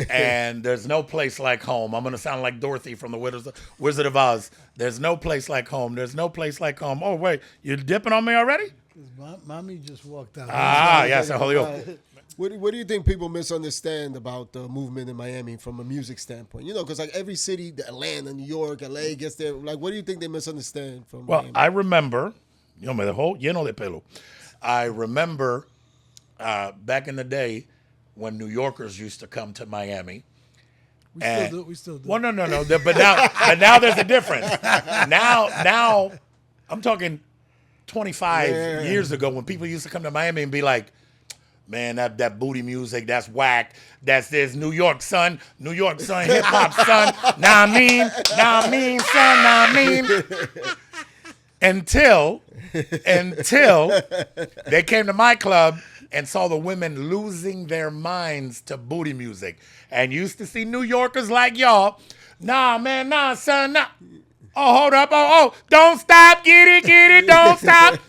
and there's no place like home. I'm going to sound like Dorothy from the Wizard of Oz. There's no place like home. There's no place like home. Oh, wait, you're dipping on me already? Mommy just walked out. Yes, Hollywood. What do you think people misunderstand about the movement in Miami from a music standpoint? Because like every city, Atlanta, New York, LA gets there. Like, what do you think they misunderstand from Miami? I remember, me dejó lleno de pelo. I remember back in the day when New Yorkers used to come to Miami. We still do. Well, no. But now there's a difference. Now, I'm talking 25 years ago when people used to come to Miami and be like, man, that booty music, that's whack. That's this New York, son, hip hop, son. Nah, I mean, son, nah, I mean. Until they came to my club and saw the women losing their minds to booty music and used to see New Yorkers like y'all. Nah, man, nah, son, nah. Oh, hold up. Oh, don't stop. Get it. Don't stop.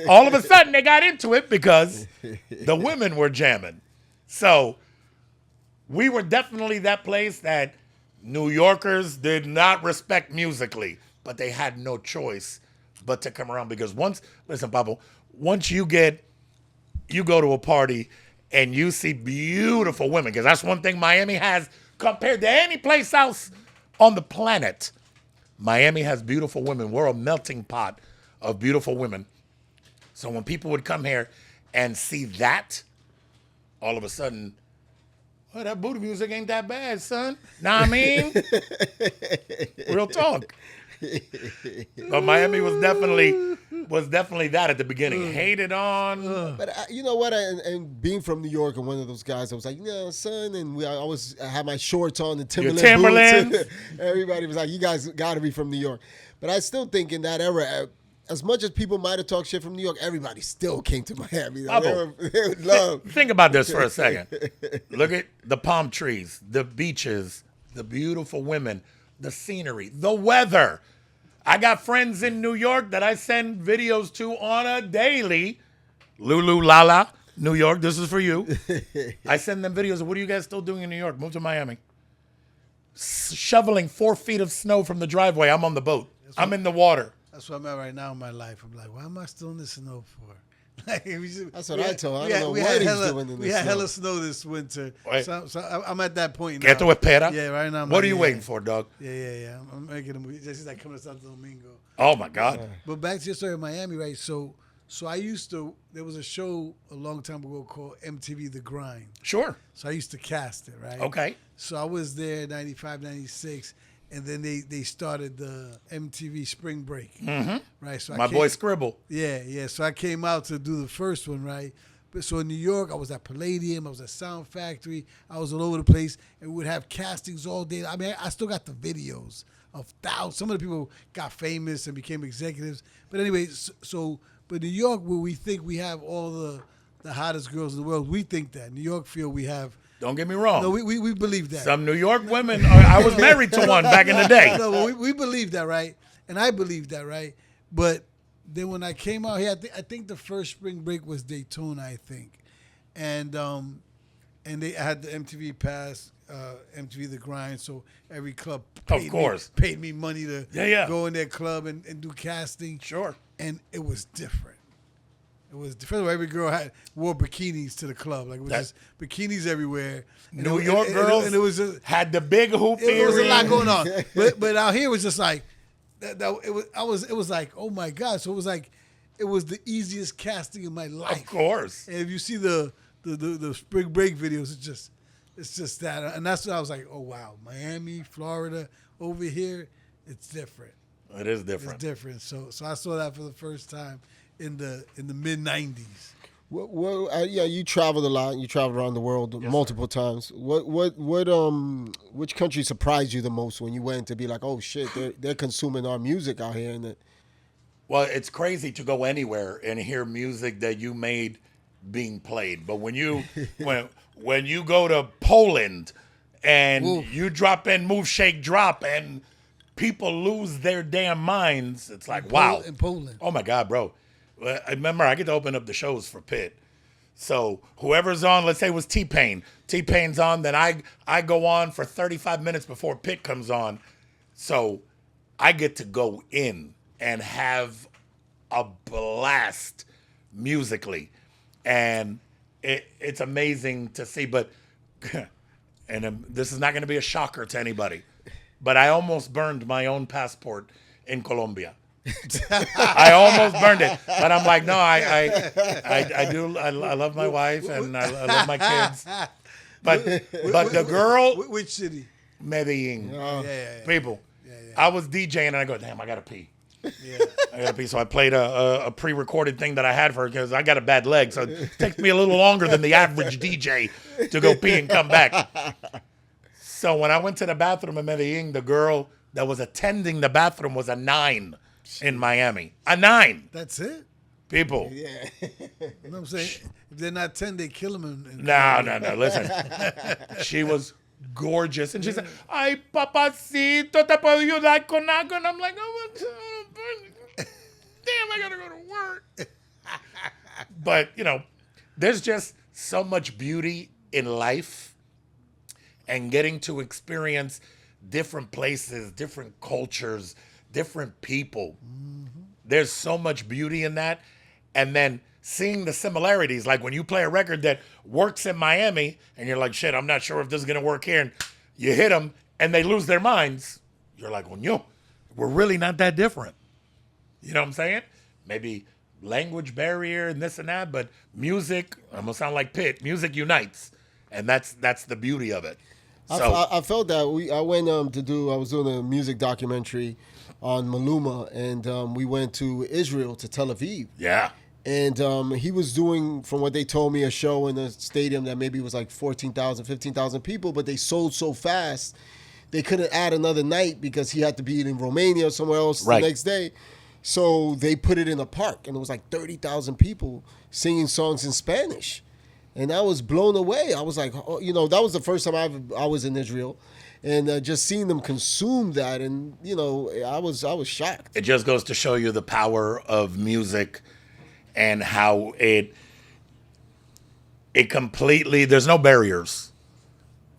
All of a sudden, they got into it because the women were jamming. So we were definitely that place that New Yorkers did not respect musically, but they had no choice but to come around because listen, Pablo, once you go to a party and you see beautiful women, because that's one thing Miami has compared to any place else on the planet. Miami has beautiful women. We're a melting pot of beautiful women. So when people would come here and see that, all of a sudden, that booty music ain't that bad, son. Know what I mean? Real talk. But Miami was definitely that at the beginning. Hated on. But you know what? And being from New York and one of those guys, I was like, son, and I always had my shorts on, the Timberland boots. Everybody was like, you guys got to be from New York. But I still think in that era, as much as people might have talked shit from New York, everybody still came to Miami. They would love. Think about this for a second. Look at the palm trees, the beaches, the beautiful women, the scenery, the weather. I got friends in New York that I send videos to on a daily. Lulu Lala, New York, this is for you. I send them videos of what are you guys still doing in New York? Move to Miami. Shoveling 4 feet of snow from the driveway. I'm on the boat. I'm in the water. That's where I'm at right now in my life. I'm like, why am I still in the snow for? That's what I told him. I don't know what he's doing in the snow. We had hella snow this winter. So I'm at that point now. ¿Qué tú esperas? Yeah, right now. What are you waiting for, dog? Yeah. I'm making a movie. Jessy's like coming to Santo Domingo. Oh, my God. But back to your story in Miami, right? So there was a show a long time ago called MTV The Grind. Sure. So I used to cast it, right? Okay. So I was there 95, 96. And then they started the MTV Spring Break, right? So my boy Scribble. Yeah. So I came out to do the first one, right? But so in New York, I was at Palladium, I was at Sound Factory, I was all over the place, and we would have castings all day. I mean, I still got the videos of thousands. Some of the people got famous and became executives. But anyway, but New York, where we think we have all the hottest girls in the world, we think that. New York feel we have. Don't get me wrong. No, we believe that. Some New York women, I was married to one back in the day. No, we believe that, right? And I believe that, right? But then when I came out here, I think the first spring break was Daytona, I think. And they had the MTV Pass, MTV The Grind, so every club paid me money to go in their club and do casting. Sure. And it was different. It was different. Every girl wore bikinis to the club. Like it was just bikinis everywhere. New York girls and it was just, had the big hoop earrings. There was a lot going on. But out here it was just like it was like, oh my God. So it was like it was the easiest casting in my life. Of course. And if you see the the spring break videos. It's just that, and that's what I was like, oh wow, Miami, Florida, over here, it's different. It is different. It's different. So I saw that for the first time in the mid '90s. Yeah, you traveled a lot. You traveled around the world multiple times. Which country surprised you the most when you went to be like, oh shit, they're consuming our music out here? Well, it's crazy to go anywhere and hear music that you made being played. But when you when you go to Poland and you drop in Move, Shake, Drop and people lose their damn minds, it's like, wow. In Poland. Oh my God, bro. I remember I get to open up the shows for Pitt. So whoever's on, let's say it was T-Pain. T-Pain's on, then I go on for 35 minutes before Pitt comes on. So I get to go in and have a blast musically. And it's amazing to see. But, and this is not going to be a shocker to anybody, but I almost burned my own passport in Colombia. I almost burned it, but I'm like, no, I love my wife and I love my kids. But the girl, which city? Medellin. Yeah. People. I was DJing and I go, damn, I gotta pee. Yeah. I gotta pee. So I played a pre-recorded thing that I had for her because I got a bad leg, so it takes me a little longer than the average DJ to go pee and come back. So when I went to the bathroom in Medellin, the girl that was attending the bathroom was a 9. In Miami. A 9. That's it? People. Yeah. You know what I'm saying? If they're not 10, they kill them. No. Listen. She was gorgeous. And she said, ay, papacito, te puedo ayudar con algo? And I'm like, oh, damn, I got to go to work. But, there's just so much beauty in life and getting to experience different places, different cultures, different people. Mm-hmm. There's so much beauty in that. And then seeing the similarities, like when you play a record that works in Miami and you're like, shit, I'm not sure if this is going to work here. And you hit them and they lose their minds. You're like, well, we're really not that different. You know what I'm saying? Maybe language barrier and this and that, but music, I'm going to sound like Pitt, music unites. And that's the beauty of it. So I felt that. I went I was doing a music documentary on Maluma, and we went to Israel, to Tel Aviv. Yeah. And he was doing, from what they told me, a show in a stadium that maybe was like 14,000, 15,000 people, but they sold so fast, they couldn't add another night because he had to be in Romania or somewhere else the next day. So they put it in a park, and it was like 30,000 people singing songs in Spanish. And I was blown away. I was like, that was the first time I was in Israel. And just seeing them consume that, and I was shocked. It just goes to show you the power of music and how it completely. There's no barriers.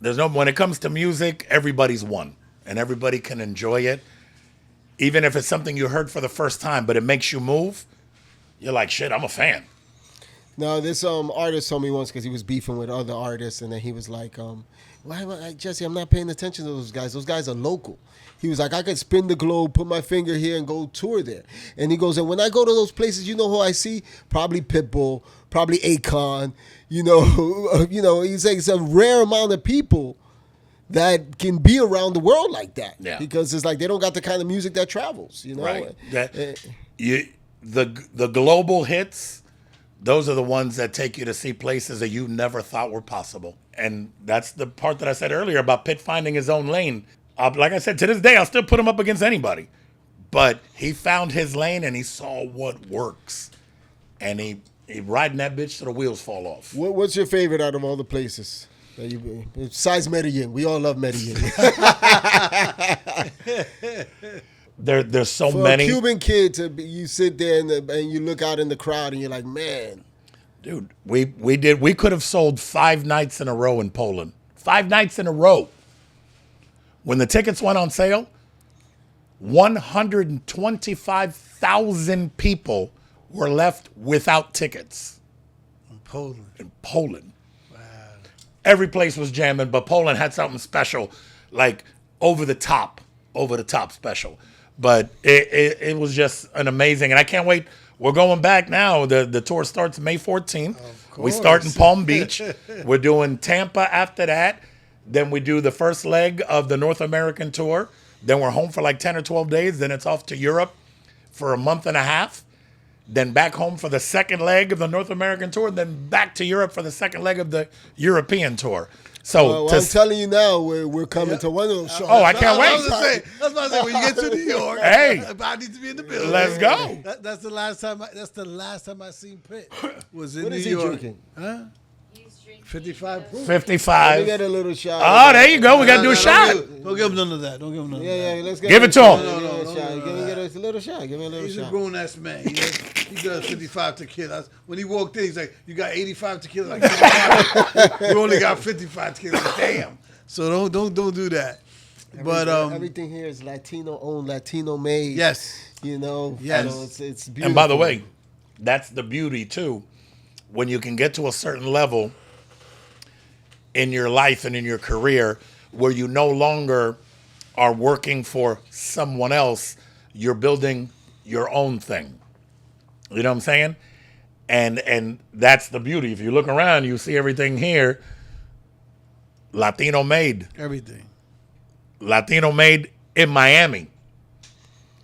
When it comes to music, everybody's one, and everybody can enjoy it, even if it's something you heard for the first time, but it makes you move. You're like, shit, I'm a fan. Now, this artist told me once, because he was beefing with other artists, and then he was like, why am I, Jessy, I'm not paying attention to those guys. Those guys are local. He was like, I could spin the globe, put my finger here, and go tour there. And he goes, and when I go to those places, you know who I see? Probably Pitbull, probably Akon. He's like, it's a rare amount of people that can be around the world like that. Yeah. Because it's like they don't got the kind of music that travels, Right. The global hits, those are the ones that take you to see places that you never thought were possible. And that's the part that I said earlier about Pitt finding his own lane. Like I said, to this day, I'll still put him up against anybody. But he found his lane and he saw what works. And he riding that bitch till the wheels fall off. What's your favorite out of all the places that you've been? Besides Medellin. We all love Medellin. There's so For many. For a Cuban kid, you sit there and you look out in the crowd and you're like, man. Dude, we could have sold 5 nights in a row in Poland. 5 nights in a row. When the tickets went on sale, 125,000 people were left without tickets. In Poland. Wow. Every place was jamming, but Poland had something special, like over the top special. But it was just an amazing, and I can't wait we're going back now. The tour starts May 14th. We start in course. Palm Beach. We're doing Tampa after that. Then we do the first leg of the North American tour. Then we're home for like 10 or 12 days. Then it's off to Europe for a month and a half. Then back home for the second leg of the North American tour. Then back to Europe for the second leg of the European tour. So I'm telling you now, we're coming to one of those shows. Oh, I can't wait. That's what I say. When you get to New York, Hey. I need to be in the building. Let's go. That's the last time. That's the last time I seen Pitt was in What New is he York. drinking? Huh? He's drinking 55 proof. Let me 55. get a little shot. Oh, there you go. We got to do a shot. Don't give him none of that. Don't give him none of that. Yeah, let's get Give a it to shot. him. Give me No, a no, shot. no, Give me no. a little shot. Give me a little He's a shot. grown ass man. He does 55 tequila. When he walked in, he's like, "You got 85 tequila." Like, "You only got 55 tequila." Like, damn. So don't do that. But Everything here is Latino owned, Latino made. yes, You know. Yes. So it's beautiful. And by the way, that's the beauty too. When you can get to a certain level in your life and in your career where you no longer are working for someone else, you're building your own thing. You know what I'm saying? And that's the beauty. If you look around, you see everything here Latino made. everything. Latino made in Miami.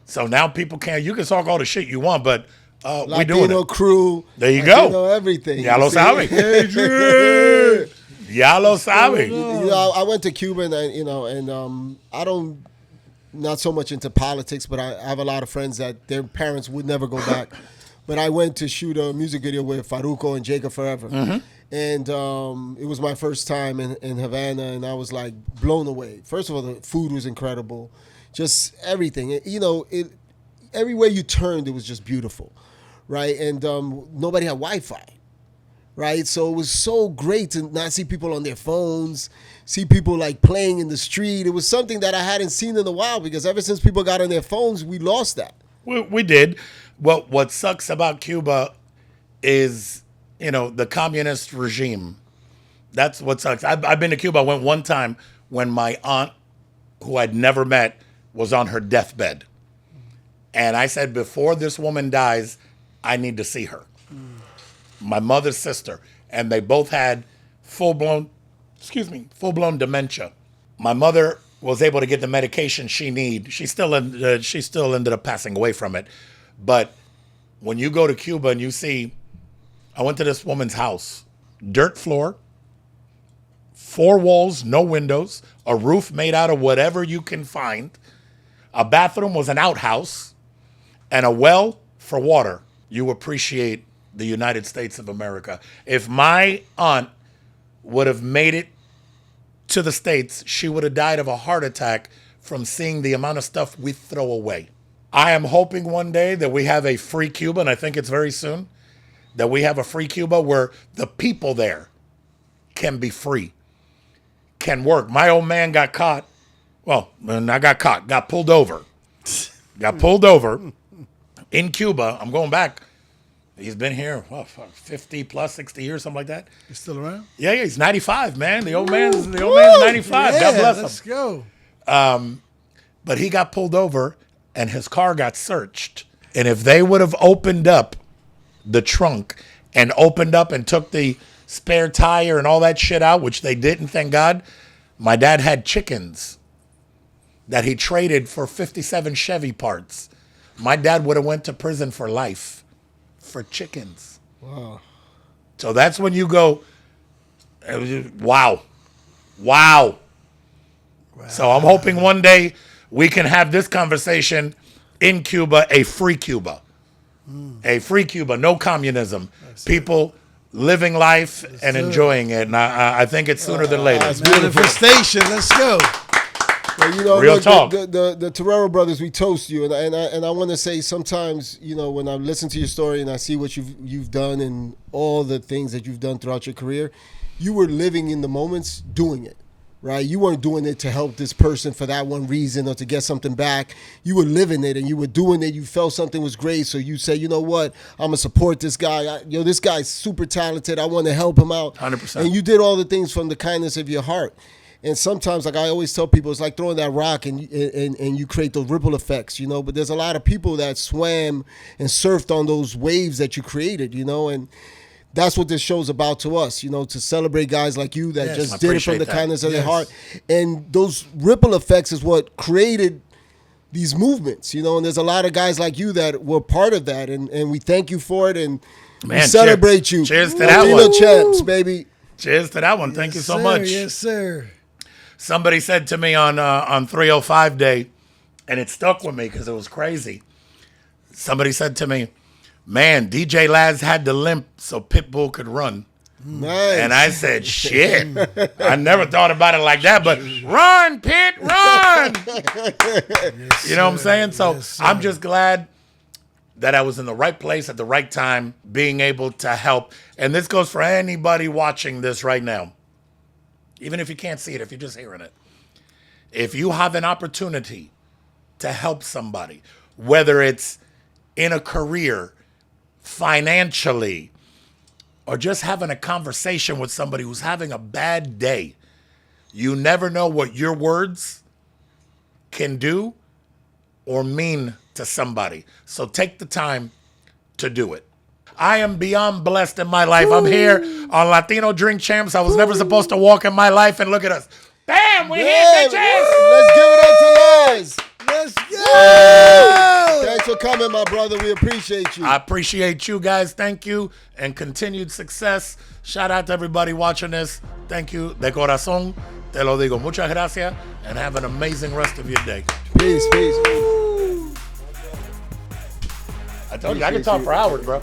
So now people you can talk all the shit you want, but we doing Latino it. crew. There you Latino go. everything. Ya lo you see? sabe. Ya lo sabe. You know, I went to Cuba and I don't not so much into politics, but I have a lot of friends that their parents would never go back. But I went to shoot a music video with Farruko and Jacob Forever. And it was my first time in Havana, and I was like blown away. First of all, the food was incredible. Just everything. Everywhere you turned, it was just beautiful, right? And nobody had Wi-Fi, right? So it was so great to not see people on their phones, see people like playing in the street. It was something that I hadn't seen in a while because ever since people got on their phones, we lost that. We did. Well, what sucks about Cuba is, the communist regime. That's what sucks. I've been to Cuba. I went one time when my aunt, who I'd never met, was on her deathbed. And I said, before this woman dies, I need to see her. My mother's sister. And they both had full-blown dementia. My mother was able to get the medication she needed. She still ended up passing away from it. But when you go to Cuba and you see, I went to this woman's house, dirt floor, 4 walls, no windows, a roof made out of whatever you can find. A bathroom was an outhouse and a well for water. You appreciate the United States of America. If my aunt would have made it to the States, she would have died of a heart attack from seeing the amount of stuff we throw away. I am hoping one day that we have a free Cuba, and I think it's very soon, that we have a free Cuba where the people there can be free, can work. My old man got caught. Well, I got pulled over. Got pulled over in Cuba. I'm going back. He's been here, 50 plus, 60 years, something like that. You still around? Yeah, he's 95, man. The old man's 95. Yeah, God bless him. let's go. But he got pulled over and his car got searched. And if they would have opened up the trunk and opened up and took the spare tire and all that shit out, which they didn't, thank God, my dad had chickens that he traded for 57 Chevy parts. My dad would have went to prison for life for chickens. Wow. So that's when you go, wow. So I'm hoping one day we can have this conversation in Cuba, a free Cuba. A free Cuba, no communism. People living life and enjoying it. And I think it's sooner than later. Manifestation. Let's go. Well, Real talk. The Terrero brothers, we toast you, and I want to say sometimes, when I listen to your story and I see what you've done and all the things that you've done throughout your career, you were living in the moments, doing it, right? You weren't doing it to help this person for that one reason or to get something back. You were living it and you were doing it. You felt something was great, so you say, you know what? I'm gonna support this guy. This guy's super talented. I want to help him out. 100%. And you did all the things from the kindness of your heart. And sometimes, like I always tell people, it's like throwing that rock and you create those ripple effects, you know. But there's a lot of people that swam and surfed on those waves that you created, you know. And that's what this show's about to us, you know, to celebrate guys like you that just did it from the kindness of their heart. And those ripple effects is what created these movements, you know. And there's a lot of guys like you that were part of that. And we thank you for it. And we celebrate you. Cheers to that one. Latino Champs, baby. Cheers to that one. Thank you so much. Yes, sir. Somebody said to me on 305 Day, and it stuck with me because it was crazy. Somebody said to me, man, DJ Laz had to limp so Pitbull could run. Nice. And I said, shit. I never thought about it like that, but run, Pit, run. Yes, you know what I'm saying? So yes, I'm just glad that I was in the right place at the right time, being able to help. And this goes for anybody watching this right now. Even if you can't see it, if you're just hearing it. If you have an opportunity to help somebody, whether it's in a career, financially, or just having a conversation with somebody who's having a bad day, you never know what your words can do or mean to somebody. So take the time to do it. I am beyond blessed in my life. I'm here on Latino Drink Champs. I was never supposed to walk in my life, and look at us. Bam, we hit bitches. Let's give it up to Laz. Let's go. Thanks for coming, my brother. We appreciate you. I appreciate you guys. Thank you, and continued success. Shout out to everybody watching this. Thank you. De corazón, te lo digo. Muchas gracias, and have an amazing rest of your day. Peace, peace, peace. I told you, I can talk for hours, bro.